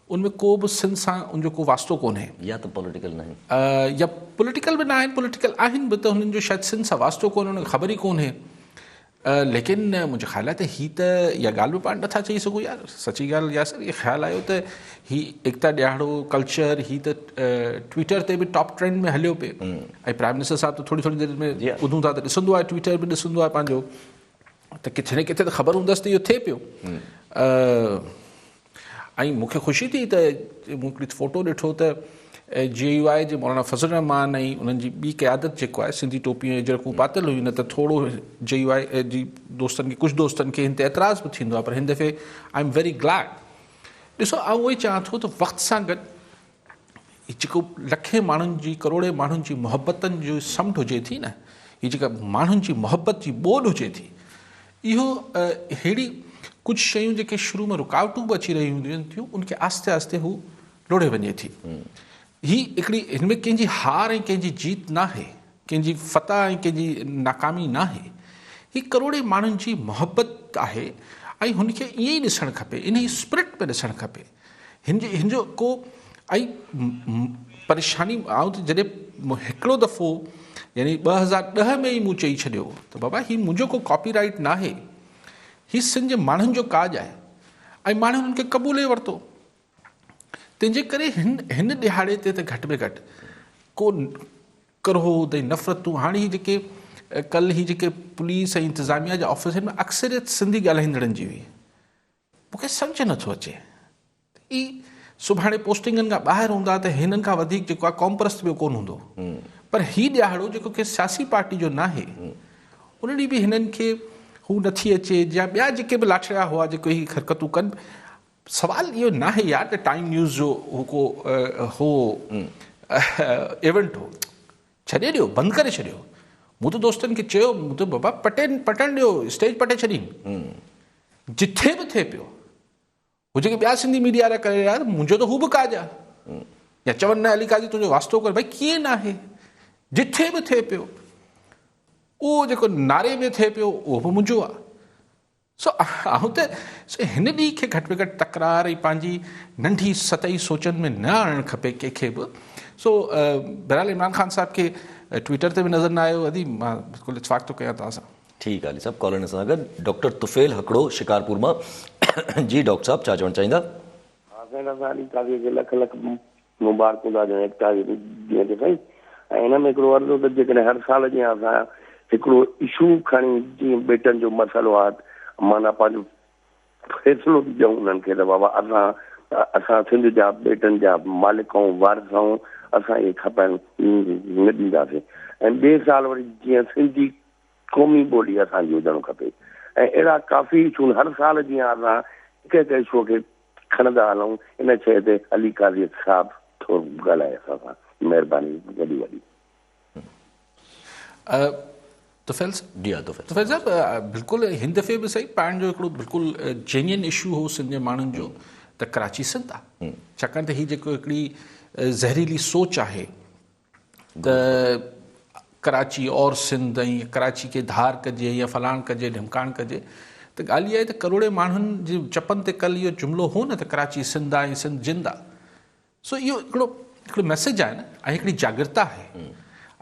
S2: उनमें को बि सिंध सां उनजो को वास्तो कोन्हे,
S1: या त पॉलिटिकल न आहिनि
S2: या पॉलिटिकल बि न आहिनि, पॉलिटिकल आहिनि बि त हुननि जो शायदि सिंध सां वास्तो कोन्हे, उनखे ख़बर ई कोन्हे। लेकिन मुंहिंजो ख़्यालु आहे त हीअ त इहा ॻाल्हि बि पाण नथा चई सघूं यार, सची ॻाल्हि यासर इहो ख़्यालु आयो त हीअ एकता ॾियारो कल्चर हीअ त ट्विटर ते बि टॉप ट्रेंड में हलियो पियो। ऐं प्राइम मिनिस्टर साहिबु त थोरी थोरी देरि में ॿुधूं था त ॾिसंदो आहे, ट्विटर बि ॾिसंदो आहे पंहिंजो, त किथे न किथे त ख़बर हूंदसि त इहो थिए पियो। ऐं मूंखे ख़ुशी थी त मूं हिकिड़ी फ़ोटो ॾिठो त GUI जे मौलाना फज़ल रहमान ऐं उन्हनि जी ॿी क़यादत जेको आहे सिंधी टोपियूं जेको पातल हुई, न त थोरो GUI जी दोस्तनि खे, कुझु दोस्तनि खे हिन ते एतिराज़ बि थींदो आहे, पर हिन दफ़े आई एम वेरी ग्लैड। ॾिसो, आउं उहो ई चाहियां थो त वक़्त सां गॾु जेको लखे माण्हुनि जी, करोड़े माण्हुनि जी मुहबतनि जो समुंड हुजे थी न, हीअ जेका माण्हुनि जी मुहबत जी ॿोॾ हुजे थी, इहो अहिड़ी कुझु शयूं जेके शुरू में रुकावटूं बि अची रहियूं हूंदियूं थियूं, उनखे आस्ते आस्ते हू लोड़े वञे थी। ही हिकिड़ी हिन में कंहिंजी हार ऐं कंहिंजी जीत न आहे, कंहिंजी फतह ऐं कंहिंजी नाकामी न आहे, हीअ करोड़े माण्हुनि जी मुहबत आहे ऐं हुनखे ईअं ई ॾिसणु खपे, इन ई स्पिरिट में ॾिसणु खपे। हिनजो को ऐं परेशानी आऊं त जॾहिं हिकिड़ो दफ़ो यानी 2010 में ई मूं चई छॾियो त बाबा हीअ मुंहिंजो को कॉपीराइट न आहे, हीअ सिंध जे माण्हुनि जो काज आहे ऐं माण्हुनि हुनखे क़बूले वरितो। तंहिंजे करे हिन ॾिहाड़े ते त घटि में घटि को क्रोध ऐं नफ़रतूं, हाणे ही जेके कल्ह ही जेके पुलिस ऐं इंतिज़ामिया जा ऑफिसर में अक्सरियत सिंधी ॻाल्हाईंदड़नि जी हुई, मूंखे सम्झ नथो अचे। ई सुभाणे पोस्टिंगनि खां ॿाहिरि हूंदा त हिननि खां वधीक जेको आहे कौमप्रस्त ॿियो कोन हूंदो, पर हीउ ॾिहाड़ो जेको के सियासी पार्टी जो न आहे, उन ॾींहुं बि हिननि खे हू नथी अचे, या ॿिया जेके बि लाठिया हुआ जेके ही हरकतूं कनि। सवाल इहो न आहे यार त टाइम न्यूज़ जो हो इवेंट हो, छॾे ॾियो, बंदि करे छॾियो। मूं त दोस्तनि खे चयो, मूं त बाबा पटण ॾियो, स्टेज पटे छॾी, जिथे बि थिए पियो। हू जेके ॿिया सिंधी मीडिया वारा करे यार, मुंहिंजो त हू बि काज आहे, या चवनि न अली काजी तुंहिंजो वास्तो कर, भई कीअं न आहे, जिथे बि थिए पियो। उहो जेको नारे में थिए पियो उहो बि मुंहिंजो आहे। आऊं त हिन ॾींहं खे घटि में घटि तकरार ऐं पंहिंजी नंढी सतही सोचनि में न आणणु खपे कंहिंखे बि। बहरहाल इमरान ख़ान साहिब खे ट्विटर ते बि नज़र न आयो, अदी मां बिल्कुलु इतफ़ाक़ थो कयां तव्हां सां।
S1: ठीकु आहे अली साहब, कॉलर सां गॾु डॉक्टर तुफ़ैल हकड़ो शिकारपुर मां। जी डॉक्टर साहब, छा चवणु चाहींदा?
S6: हा साईं, असां अली काज़ी खे लख लख मुबारकूं था ॾियूं एकता जे ॾींहं ते साईं। ऐं हिन में हिकिड़ो अर्ज़ो त जेकॾहिं हर साल जीअं असां हिकिड़ो इशू खणी, जीअं बेटनि जो मसइलो आहे, माना पंहिंजो फ़ैसिलो ॾियूं उन्हनि खे त बाबा असां सिंध जा बेटनि जा मालिक ऐं वारिस आहियूं, असां इहे खपनि न ॾींदासीं। ऐं ॿिए साल वरी जीअं सिंधी क़ौमी ॿोली असांजी हुजणु खपे। ऐं अहिड़ा काफ़ी इशू हर साल जीअं असां हिकु हिकु इशू खे खणंदा हलूं, इन शइ ते अली काज़ी साहिबु थोरो ॻाल्हाए असां सां, महिरबानी वॾी वॾी।
S2: तुफ़ैल साहब, बिल्कुलु हिन दफ़े बि सही पाण जो हिकिड़ो बिल्कुलु जेन्युइन इशू हो सिंध जे माण्हुनि जो त कराची सिंध आहे। छाकाणि त हीअ जेको हिकिड़ी ज़हरीली सोच आहे त कराची और सिंध ऐं कराची खे धार कजे या फलाण कजे ढिमकाण कजे, त ॻाल्हि इहा आहे त करोड़े माण्हुनि जे चपनि ते कल्ह इहो जुमिलो हो न त कराची सिंध आहे ऐं सिंध जिंद आहे। इहो हिकिड़ो मैसेज आहे न, ऐं हिकिड़ी जागृता आहे।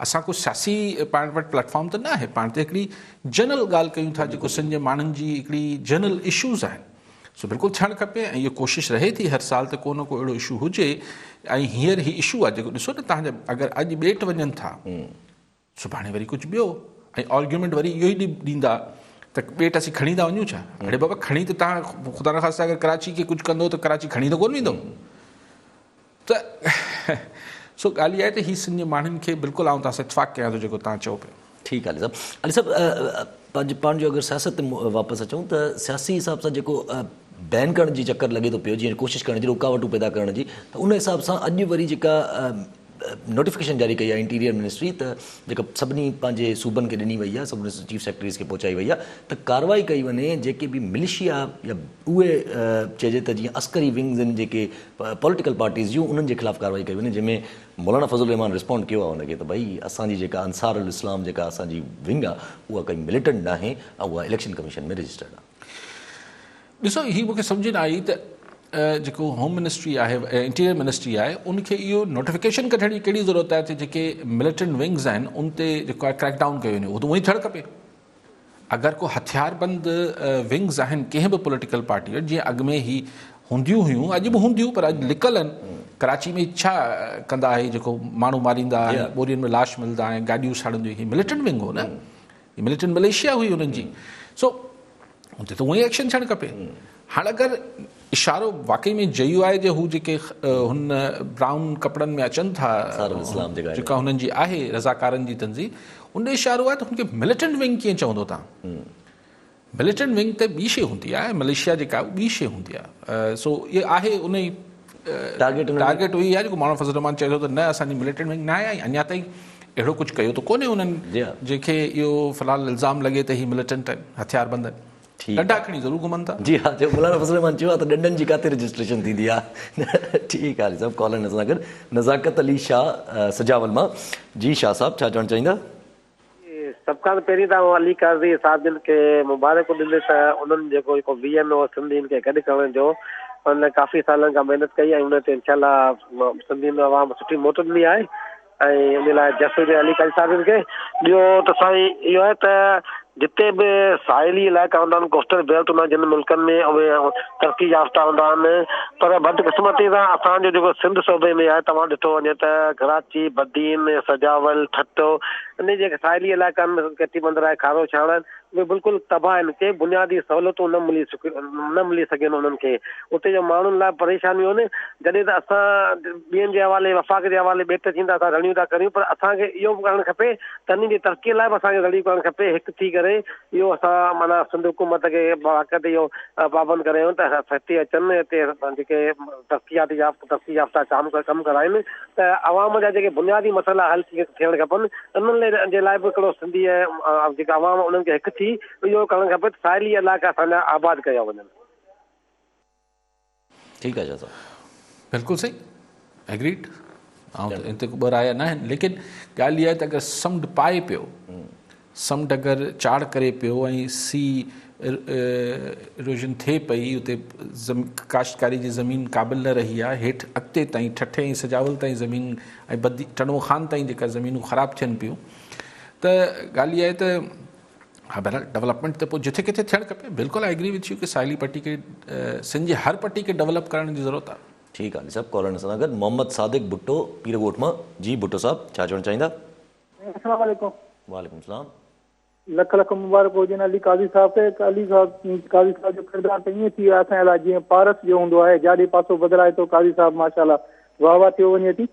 S2: असां को सियासी पाण वटि प्लेटफॉर्म त न आहे, पाण त हिकिड़ी जनरल ॻाल्हि कयूं था जेको सिंध जे माण्हुनि जी हिकिड़ी जनरल इशूज़ आहिनि। बिल्कुलु थियणु खपे, ऐं इहो कोशिशि रहे थी हर साल त को न को अहिड़ो इशू हुजे। ऐं हींअर ही इशू आहे जेको ॾिसो न, तव्हांजा अगरि अॼु ॿेट वञनि था, सुभाणे वरी कुझु ॿियो, ऐं आर्ग्यूमेंट वरी इहो ई ॾींदा त पेट असीं खणी था वञूं छा? अड़े बाबा खणी त तव्हां ख़ुदा न ख़ास्ता अगरि कराची खे कुझु कंदो त कराची खणी त कोन वेंदो त सो ॻाल्हि इहा आहे त हीअ सिंध जे माण्हुनि खे बिल्कुलु आउं तव्हां सां इतफ़ाक़ कयां थो जेको तव्हां चओ पियो।
S1: ठीकु आहे अली साहब पंहिंजे पाण जो अगरि सियासत ते वापसि अचूं त सियासी हिसाब सां जेको बैन करण जी चकर लॻे थो पियो, जीअं कोशिशि करण जी, रुकावटूं पैदा करण जी, त उन हिसाब सां अॼु वरी जेका नोटिफिकेशन जारी कई आहे इंटीरियर मिनिस्ट्री त जेका सभिनी पंहिंजे सूबनि खे ॾिनी वई आहे, सभिनी चीफ सेक्रेटरीज़ खे पहुचाई वई आहे त कार्रवाई कई वञे जेके बि मिलिशिया या उहे चइजे त जीअं अस्करी विंग्स आहिनि जेके पॉलिटिकल पार्टीज़ जूं, उन्हनि जे ख़िलाफ़ु कार्रवाई कई वञे, जंहिंमें मौलाना फज़ल रहमान रिस्पॉन्ड कयो आहे हुनखे त भई असांजी जेका अंसार उल इस्लाम जेका असांजी विंग आहे उहा काई मिलिटेंट न आहे ऐं उहा इलेक्शन कमीशन में रजिस्टर्ड आहे।
S2: ॾिसो हीअ मूंखे सम्झ न आई त जेको होम मिनिस्ट्री आहे, इंटीरियर मिनिस्ट्री आहे, उनखे इहो नोटिफिकेशन कढण जी कहिड़ी ज़रूरत आहे त जेके मिलिटेंट विंग्स आहिनि उन ते जेको आहे क्रैक डाउन कयो वञे, उहो त उहो ई थियणु खपे। अगरि को हथियारबंद विंग्स आहिनि कंहिं बि पॉलिटिकल पार्टी वटि, जीअं अॻु में ई हूंदियूं हुयूं, अॼु बि हूंदियूं, पर अॼु लिकल आहिनि, कराची में छा कंदा आहे, जेको माण्हू मारींदा आहिनि, ॿोरियुनि में लाश मिलंदा आहिनि, गाॾियूं साड़ंदियूं, हीअ मिलिटेंट विंग हो न, हीअ मिलिटेंट मलेशिया हुई हुननि जी। सो हुते त उहो ई एक्शन थियणु खपे। हाणे अगरि इशारो वाकई में जयो आहे जो हू जेके हुन ब्राउन कपिड़नि में अचनि था, जेका हुननि जी आहे रज़ाकारनि जी तंज़ीम, उन इशारो आहे त हुनखे मिलिटेंट विंग कीअं चवंदो तव्हां? मिलिटेंट विंग त ॿी शइ हूंदी आहे, मलेशिया जेका ॿी शइ हूंदी आहे। सो इहे आहे उन ई टारगेट उहो ई आहे जेको माण्हू फज़ल रहमान चए थो त न असांजी मिलिटेंट विंग न आहे, अञा ताईं अहिड़ो कुझु कयो त कोन्हे उन्हनि जंहिंखे इहो फ़िलहालु इल्ज़ाम लॻे त हीअ मिलिटेंट आहिनि, हथियारबंद आहिनि, डंडा खणी ज़रूरु घुमनि था।
S1: जी हा, जो मौलाना फज़ल रहमान चयो आहे त डंडनि जी काथे रजिस्ट्रेशन थींदी आहे। ठीकु आहे साहब, कॉलर सां गॾु नज़ाकत अली शाह सजावल मां। जी शाह साहब, छा चवणु चाहींदा?
S5: सभ खां पहिरीं त अली काज़ी साहिब जिन खे मुबारक ॾिने त उन्हनि जेको वीएन ओ सिंधियुनि खे गॾु करण जो उन काफ़ी सालनि खां महिनत कई ऐं उन ते इनशाला सिंधियुनि अवाम सुठी मोट ॾिनी आहे ऐं उन लाइ जफ़र अली काज़ी साहिबनि खे। ॿियो त साईं इहो आहे त जिते बि साहिली इलाइक़ा हूंदा आहिनि, कोस्टल बेल्ट हूंदा आहिनि, जिन मुल्कनि में उहे तरक़ी याफ़्ता हूंदा आहिनि, पर बदकिस्मती सां असांजो जेको सिंध सूबे में आहे, तव्हां ॾिठो वञे त कराची, बदीन, सजावल, ठट्टो, इन जेके साहिली इलाइक़नि में कटी बंदर आहे, खारो छावड़, उहे बिल्कुलु तबाह आहिनि, के बुनियादी सहूलियतूं न मिली सघनि उन्हनि खे। उते जो माण्हुनि लाइ परेशानियूं आहिनि, जॾहिं त असां ॿियनि जे हवाले, वफ़ाक़ जे हवाले ॿेट थींदा था रड़ियूं था करियूं, पर असांखे इहो बि करणु खपे त इन जी तरक़ीअ लाइ बि असांखे रड़ियूं करणु खपे, हिकु थी करे इहो असां माना सिंध हुकूमत खे बाक़ाइदे इहो पाबंद करियूं त हिते अचनि, हिते जेके तरक़ी याफ़्ता कमु कराइनि, त अवाम जा जेके बुनियादी मसइला हल थियणु खपनि, उन्हनि जे लाइ बि हिकिड़ो सिंधी जेका अवाम उन्हनि खे हिकु थी इहो करणु खपे त साहिली इलाइक़ा असांजा आबाद कया वञनि।
S1: ठीकु आहे साहब,
S2: बिल्कुलु सही, एग्रीड। ऐं हिते ॿ राय न आहिनि, लेकिन ॻाल्हि इहा आहे त अगरि समुंड पाए पियो, समुंड अगरि चाड़ करे पियो ऐं सी इरोजन थिए पई, उते काश्तकारी जी ज़मीन क़ाबिल न रही आहे, हेठि अॻिते ताईं ठठे ऐं सजावल ताईं ज़मीन ऐं बदी टणो खान ताईं जेका ज़मीनूं ख़राबु थियनि पियूं, त ॻाल्हि इहा आहे त हा बहरहाल डेवलपमेंट त पोइ जिथे किथे थियणु खपे। बिल्कुलु आई एग्री विथ यू कि साहिली पट्टी खे, सिंध जी हर पट्टी खे डेवलप करण जी ज़रूरत आहे।
S1: ठीकु आहे सभु, कॉलर सां गॾु मोहम्मद सादिक भुट्टो पीरगोट मां। जी भुट्टो साहब, छा चवणु चाहींदा?
S10: अस्सलाम वालेकुम।
S1: वालेकुम सलाम।
S10: लख लख मुबारक हुजनि अली काज़ी साहब खे। अली काज़ी साहब जो किरदारु त ईअं थी वियो आहे असांजे लाइ जीअं पारस जो हूंदो आहे, जाॾे पासो बदिलाए थो काज़ी साहब माशाल्लाह वाह वाह थियो वञे थी।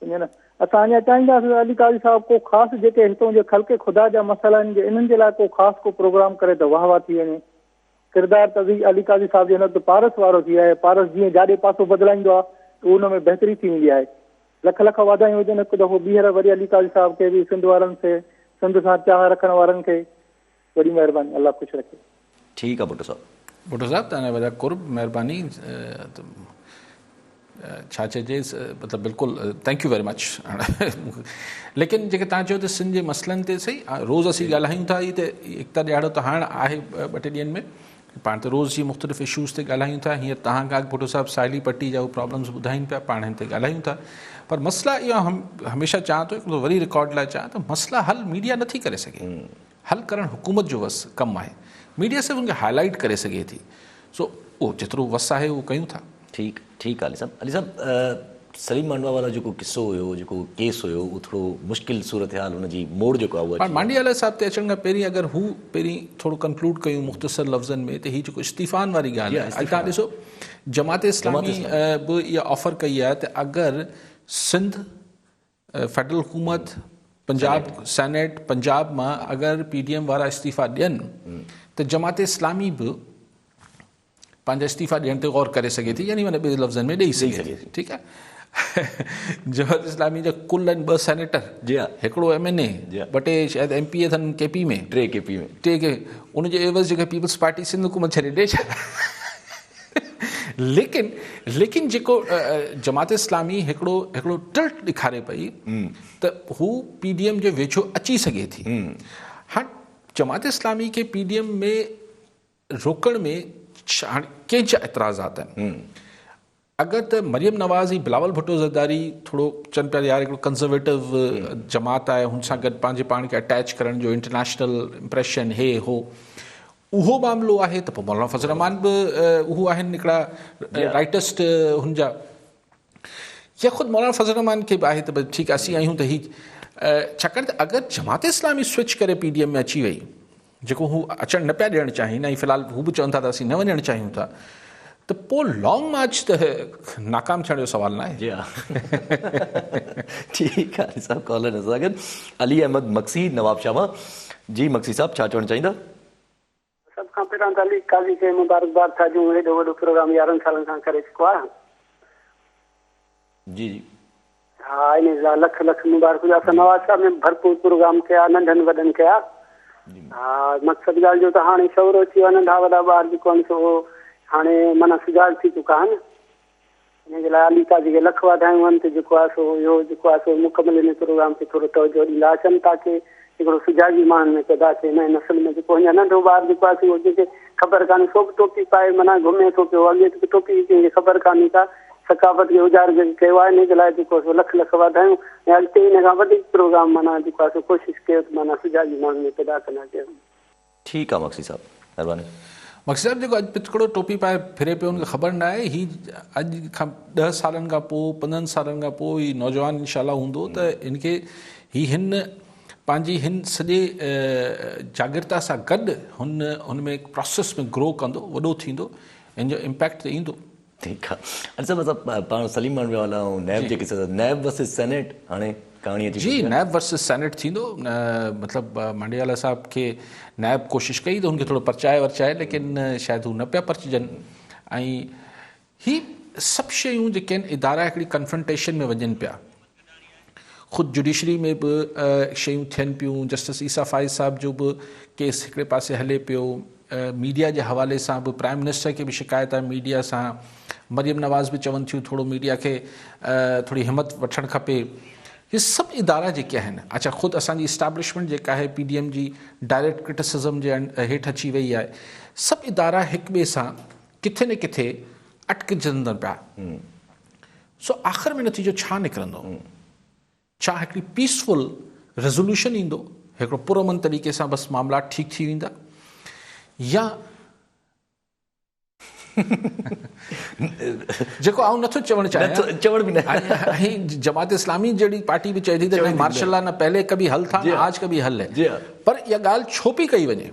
S10: न असां अञा चाहींदासीं अली काज़ी साहब को ख़ासि जेके हितां जे ख़ल्क़े ख़ुदा जा मसइला आहिनि, इन्हनि जे लाइ को ख़ासि को प्रोग्राम करे त वाह वाह थी वञे। किरदारु त अली काज़ी साहब जो न त पारस वारो थी आहे, पारस जीअं जाॾे पासो बदिलाईंदो आहे त उन में बहितरी थी वेंदी आहे। लख लख वाधायूं हुजनि। हिकु दफ़ो ॿीहर वरी अली काज़ी साहब खे बि सिंध वारनि से, सिंध सां चाह रखण वारनि खे वॾी महिरबानी, अलाह ख़ुशि रखे।
S1: ठीकु आहे भुट्टो साहब।
S2: भुट्टो साहब तव्हांजा वॾा कुर्ब, महिरबानी। छा चइजे, मतिलबु बिल्कुलु थैंक यू वेरी मच। लेकिन जेके तव्हां चयो त सिंध जे मसइलनि ते सही रोज़ु असीं ॻाल्हायूं था, ई त एकता ॾियारो त हाणे आहे ॿ टे ॾींहंनि में, पाण त रोज़ जी मुख़्तलिफ़ इशूज़ ते ॻाल्हायूं था। हींअर तव्हां खां भुट्टो साहब साहिली पट्टी जा उहे प्रॉब्लम्स ॿुधाइनि पिया, पाण हिन ते ॻाल्हायूं था। पर मसइला इहो हमेशह चाहियां थो, हिकिड़ो वरी रिकॉर्ड लाइ चाहियां त मसइला हल मीडिया नथी करे सघे, हल करणु हुकूमत जो वस कमु आहे। मीडिया सिर्फ़ु उनखे हाईलाइट करे सघे थी। सो उहो जेतिरो वस आहे उहो कयूं था।
S1: ठीकु आहे अली साहब। अली साहब सलीम मांडवा वाला जेको किस्सो हुयो, जेको केस हुयो, उहो थोरो मुश्किल सूरत हाल, हुनजी मोड़ जेको आहे उहा
S2: पर मांडीवाला साहब ते अचण खां पहिरीं अगरि हू पहिरीं थोरो कंक्लूड कयूं मुख़्तसर लफ़्ज़नि में, त हीअ जेको इस्तीफ़ान वारी ॻाल्हि आहे, अॼु तव्हां ॾिसो जमात इस्लामी बि इहा ऑफर कई आहे त अगरि सिंध फेडरल हुकूमत, पंजाब सेनेट, पंजाब मां अगरि PDM वारा इस्तीफ़ा ॾियनि त जमात इस्लामी बि पंहिंजा इस्तीफ़ा ॾियण ते गौर करे सघे थी, यानी माना ॿिए लफ़्ज़नि में ॾेई सघे थी। ठीकु आहे, जमात इस्लामी जा कुल आहिनि 2 सेनेटर, हिकिड़ो MNA, ॿ टे शायदि MP अथनि KP में,
S1: 3 KP में,
S2: टे उनजे एवज़ जेके पीपल्स पार्टी सिंध हुकूमत छॾे ॾे छा। लेकिन जेको जमात इस्लामी हिकिड़ो टिल्ट ॾेखारे पई त हू PDM जे वेझो अची सघे थी। हाणे जमात इस्लामी खे PDM में रोकण में हाणे कंहिंजा एतिराज़ात आहिनि। अगरि त मरियम नवाज़ ऐं बिलावल भुट्टो ज़रदारी थोरो चवनि पिया यार हिकिड़ो कंज़र्वेटिव जमात आहे, हुन सां गॾु पंहिंजे पाण खे अटैच करण जो इंटरनेशनल इम्प्रेशन हे हो, उहो मामिलो आहे त पोइ मौलाना फज़ल रहमान बि उहो आहिनि हिकिड़ा राइटिस्ट हुनजा, या ख़ुदि मौलाना फज़ल रहमान खे बि आहे त भई ठीकु आहे असीं आहियूं त हीअ, छाकाणि त अगरि जमात इस्लामी स्विच करे PDM में अची वई, जेको हू अचणु न पिया ॾियणु चाहिनि, ऐं फ़िलहाल हू बि चवनि था त असीं न वञणु चाहियूं था, त पोइ लॉन्ग मार्च त नाकाम थियण जो सवाल न आहे।
S1: जी हा, ठीकु आहे साहब। कॉलर सां गॾु अली अहमद मक्सी नवाबशाह मां। जी मक्सी साहब, छा चवणु चाहींदा?
S11: सभ खां पहिरियों त अली काज़ी खे मुबारकबाद था ॾियूं, हेॾो वॾो प्रोग्राम 11 सालनि खां करे चुको आहे।
S1: जी जी
S11: हा, इन जा लख लख मुबारक। असां नवाज़ साहब में भरपूर प्रोग्राम कया, नंढनि वॾनि कया। हा, मक़सदु ॻाल्हि जो त हाणे शौर अची वियो आहे, नंढा वॾा ॿार जेको आहिनि सो हाणे माना सुजाॻ थी चुका आहिनि। हिन जे लाइ अली काज़ी खे लख वाधायूं आहिनि त जेको आहे सो इहो जेको आहे सो मुकमल इन प्रोग्राम खे थोरो तवजो ॾींदा अचनि, ताकी हिकिड़ो सुजाॻी माण्हुनि में पैदा थिए। नए नस्ल में जेको अञा नंढो ॿार जेको आहे सो जेके ख़बर कान्हे, सो बि टोपी पाए माना घुमे थो पियो, अॻे त टोपी कंहिंखे ख़बर कान्हे का, सकाफ़त खे उजागर कयो आहे। इन जे लाइ जेको आहे लख लख वाधायूं, ऐं अॻिते हिन खां वधीक प्रोग्राम माना जेको आहे सो कोशिशि कयो त माना सुजाॻी माण्हुनि में पैदा कंदासीं।
S1: ठीकु आहे मक्सी साहब, महिरबानी।
S2: मक्सी साहब, जेको अॼु पिचकड़ो टोपी पाए फिरे पियो हुनखे ख़बर न आहे, हीअ अॼु खां 10 सालनि खां पोइ, 15 सालनि खां पोइ हीअ नौजवान इंशाल्लाह हूंदो त हिनखे हिन पंहिंजी हिन सॼे जागृता सां गॾु हुन में प्रोसेस में ग्रो कंदो, वॾो थींदो, हिन जो इम्पैक्ट त ईंदो।
S1: ठीकु आहे। अच्छा मतिलबु पाण सलीम मांडवा वाला ऐं नैब जेके नैब वर्सिस सेनेट हाणे कहाणी अची
S2: जी, नैब वर्सिस सेनेट थींदो। मतिलबु मांडीवाला साहब खे नैब कोशिशि कई त हुनखे थोरो परचाए वरचाए, लेकिन शायदि हू न पिया परचजनि। ऐं ही सभु शयूं जेके आहिनि इदारा हिकिड़ी कन्फ्रंटेशन में वञनि पिया। ख़ुदि जुडिशरी में बि शयूं थियनि पियूं। जस्टिस ईसा फाइज़ साहब जो बि केस हिकिड़े पासे हले पियो। मीडिया जे हवाले सां बि प्राइम मिनिस्टर खे बि शिकायत आहे मीडिया सां। मरियम नवाज़ बि चवनि थियूं थोरो मीडिया खे थोरी हिमत वठणु खपे। ये सभु इदारा जेके आहिनि, अच्छा ख़ुदि असांजी इस्टेब्लिशमेंट जेका आहे PDM जी डायरेक्ट क्रिटिसिज़म जे हेठि अची वई आहे। सभु इदारा हिक ॿिए सां किथे न किथे अटकजंदा पिया। सो आख़िर में नतीजो छा निकिरंदो? छा हिकिड़ी पीसफुल रेज़ोल्यूशन ईंदो, हिकिड़ो पुरअमन तरीक़े सां बसि मामला ठीकु थी वेंदा, या जेको आउं नथो चवणु चाहियां,
S1: चवण बि न,
S2: जमात इस्लामी जहिड़ी पार्टी बि चए थी त मार्शल लॉ न पहले कभी हल था, आज कभी हल है, पर इहा ॻाल्हि छो पई कई वञे?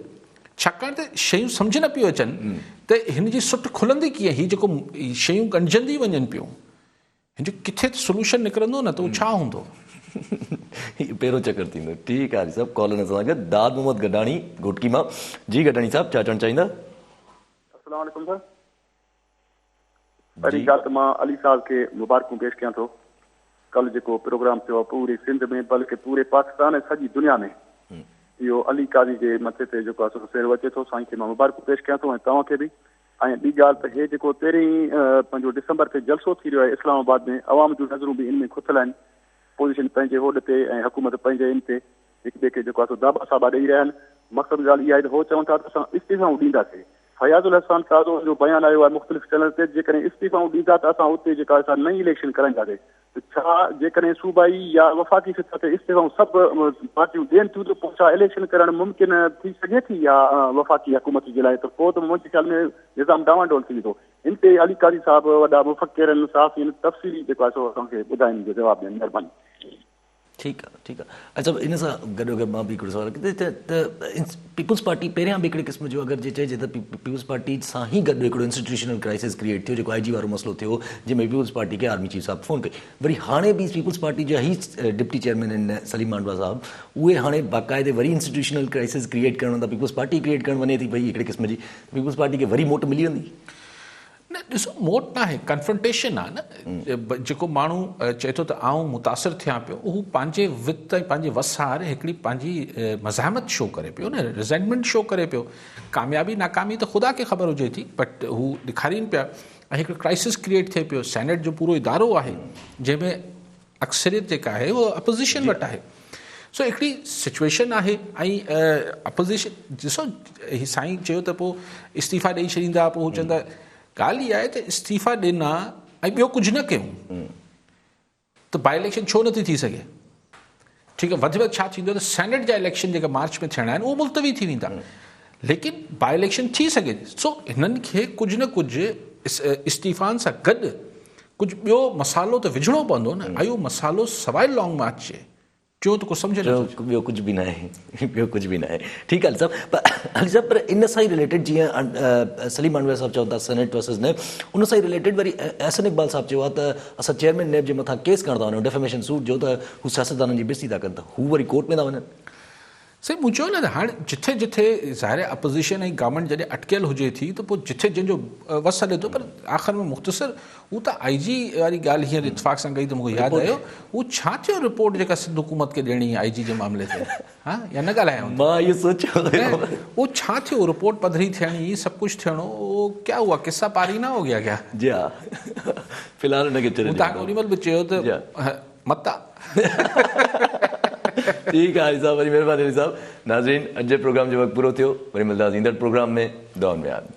S2: छाकाणि त शयूं सम्झ न पियूं अचनि त हिन जी सुट खुलंदी कीअं। हीअ जेको शयूं गंढजंदी वञनि पियूं, हिन जो किथे सोल्यूशन निकिरंदो न, त उहो छा हूंदो?
S1: पहिरों चकर थींदो। ठीकु आहे सभु कॉल सां गॾु दाद मोहम्मद गडाणी घोटकी मां। जी गडाणी साहब, छा चवणु चाहींदा?
S12: अस्सलाम वालेकुम सर। पहिरीं ॻाल्हि त मां अली साहब खे मुबारकूं पेश कयां थो। कल्ह जेको प्रोग्राम थियो आहे पूरे सिंध में, बल्कि पूरे पाकिस्तान ऐं सॼी दुनिया में, इहो अली काज़ी जे मथे ते जेको आहे सेर अचे थो। साईं खे मां मुबारकूं पेश कयां थो ऐं तव्हांखे बि। ऐं ॿी ॻाल्हि त हे जेको 13 डिसंबर ते जलसो थी रहियो आहे इस्लामाबाद में, अवाम जूं नज़रूं बि इन में खुथियल आहिनि। पोज़ीशन पंहिंजे होॾ ते ऐं हुकूमत पंहिंजे इन ते हिक ॿिए खे जेको आहे दाबा साबा ॾेई रहिया आहिनि। मक़सदु ॻाल्हि इहा आहे त हो चवनि था त असां इस्तीफ़ाऊं ॾींदासीं। फयाज़ुल हसन साधो जो बयानु आयो आहे मुख़्तलिफ़ चैनल ते, जेकॾहिं इस्तीफ़ाऊं ॾींदा त असां उते जेका असां नई इलेक्शन कराईंदासीं। त छा जेकॾहिं सूबाई या वफ़ाक़ी सतह ते इस्तीफ़ाऊं सभु पार्टियूं ॾियनि थियूं त पोइ छा इलेक्शन करणु मुमकिन थी सघे थी या वफ़ाक़ी हुकूमत जे लाइ? त पोइ त मुंहिंजे ख़्याल में निज़ाम डावाडोल थी वेंदो। इन ते अली काज़ी साहब वॾा मुफ़क्किर आहिनि, साफ़ इन तफ़सीली जेको आहे सो असांखे ॿुधाइण जो जवाबु ॾियनि, महिरबानी।
S1: ठीकु आहे, ठीकु आहे। अच्छा, इन सां गॾो मां बि हिकिड़ो सवाल पीपुल्स पार्टी पहिरियां बि हिकिड़े क़िस्म जो अगरि जे चइजे त पीपुल्स पार्टी सां ई गॾु हिकिड़ो इंस्टीट्यूशनल क्राइसिस क्रिएट थियो, जेको IG वारो मसइलो थियो, जंहिंमें पीपुल्स पार्टी खे आर्मी चीफ साहब फ़ोन कई। वरी हाणे बि पीपुल्स पार्टी जा ई डिप्टी चेयरमैन आहिनि सलीम मांडवा साहब, उहे हाणे बाक़ाइदे वरी इंस्टीट्यूशनल क्राइसिस क्रिएट करणु था, पीपुल्स पार्टी क्रिएट करणु वञे थी भई हिकिड़े क़िस्म जी, पीपुल्स पार्टी खे वरी मोट मिली वेंदी?
S2: न ॾिसो, मोट न आहे, कन्फ्रंटेशन आहे न। जेको माण्हू चए थो त आउं मुतासिर थियां पियो, उहो पंहिंजे वित ऐं पंहिंजे वसार हिकिड़ी पंहिंजी मज़ाहमत शो करे पियो न, रिज़ेंटमेंट शो करे पियो। कामयाबी नाकामी त ख़ुदा खे ख़बर हुजे थी, बट हू ॾेखारीनि पिया ऐं हिकिड़ो क्राइसिस क्रिएट थिए पियो। सेनेट जो पूरो इदारो आहे जंहिंमें अक्सरियत जेका आहे उहो अपोज़िशन वटि आहे। सो हिकिड़ी सिचुएशन आहे ऐं अपोज़िशन ॾिसो, ही साईं चयो त पोइ इस्तीफ़ा ॾेई छॾींदा, पोइ हू चवंदा, ॻाल्हि इहा आहे त इस्तीफ़ा ॾिना ऐं ॿियो कुझु न कयूं त बाई इलेक्शन छो नथी थी सघे? ठीकु आहे, वधि में वधि छा थींदो त सेनेट जा इलेक्शन जेका मार्च में थियणा आहिनि उहे मुल्तवी थी वेंदा, लेकिन बाई इलेक्शन थी सघे थी। सो हिननि खे कुझु न कुझु इस्तीफ़ानि सां गॾु कुझु ॿियो मसालो त विझणो पवंदो न। इहो मसालो सवाइ लॉन्ग मार्च जे चयो त कुझु सम्झ नथो,
S1: ॿियो कुझु बि न आहे, ॿियो कुझु बि न आहे। ठीकु आहे साहब, पर इन सां ई रिलेटेड जीअं सलीम मांडवा साहब चवनि था सेनेट वर्सेस नैब, उन सां ई रिलेटेड वरी एहसन इक़बाल साहब चयो आहे त असां चेयरमैन नैब जे मथां केस करणु था वञूं, डेफेमेशन सूट जो, त हू सियासतदाननि जी बेइज़ती था कनि, त हू वरी कोर्ट में था वञनि।
S2: साईं मूं चयो न त हाणे जिथे जिथे ज़ाहिर अपोज़िशन ऐं गवर्नमेंट जॾहिं अटकियल हुजे थी त पोइ जिथे जंहिंजो वस हले थो, पर आख़िर में मुख़्तसर हू त IG वारी ॻाल्हि हींअर इतफ़ाक़ सां कई त मूंखे यादि आयो, हू छा थियो रिपोर्ट जेका सिंध हुकूमत खे ॾियणी IG जे मामले ते, हा या न ॻाल्हायूं?
S1: मां इहो सोचियो
S2: उहो छा थियो, रिपोर्ट पधरी थियणी, सभु कुझु थियणो, उहो क्या हुआ, किस्सा पारी न हो गया क्या?
S1: जी हा, फ़िलहाल हुनखे
S2: तव्हांखे ओॾी महिल बि चयो त मता।
S1: ठीकु आहे साहब, वरी महिरबानी साहब। नाज़रीन, अॼु जे प्रोग्राम जो वक़्तु पूरो थियो, वरी मिलंदासीं ईंदड़ प्रोग्राम में। दुआउनि में यादि।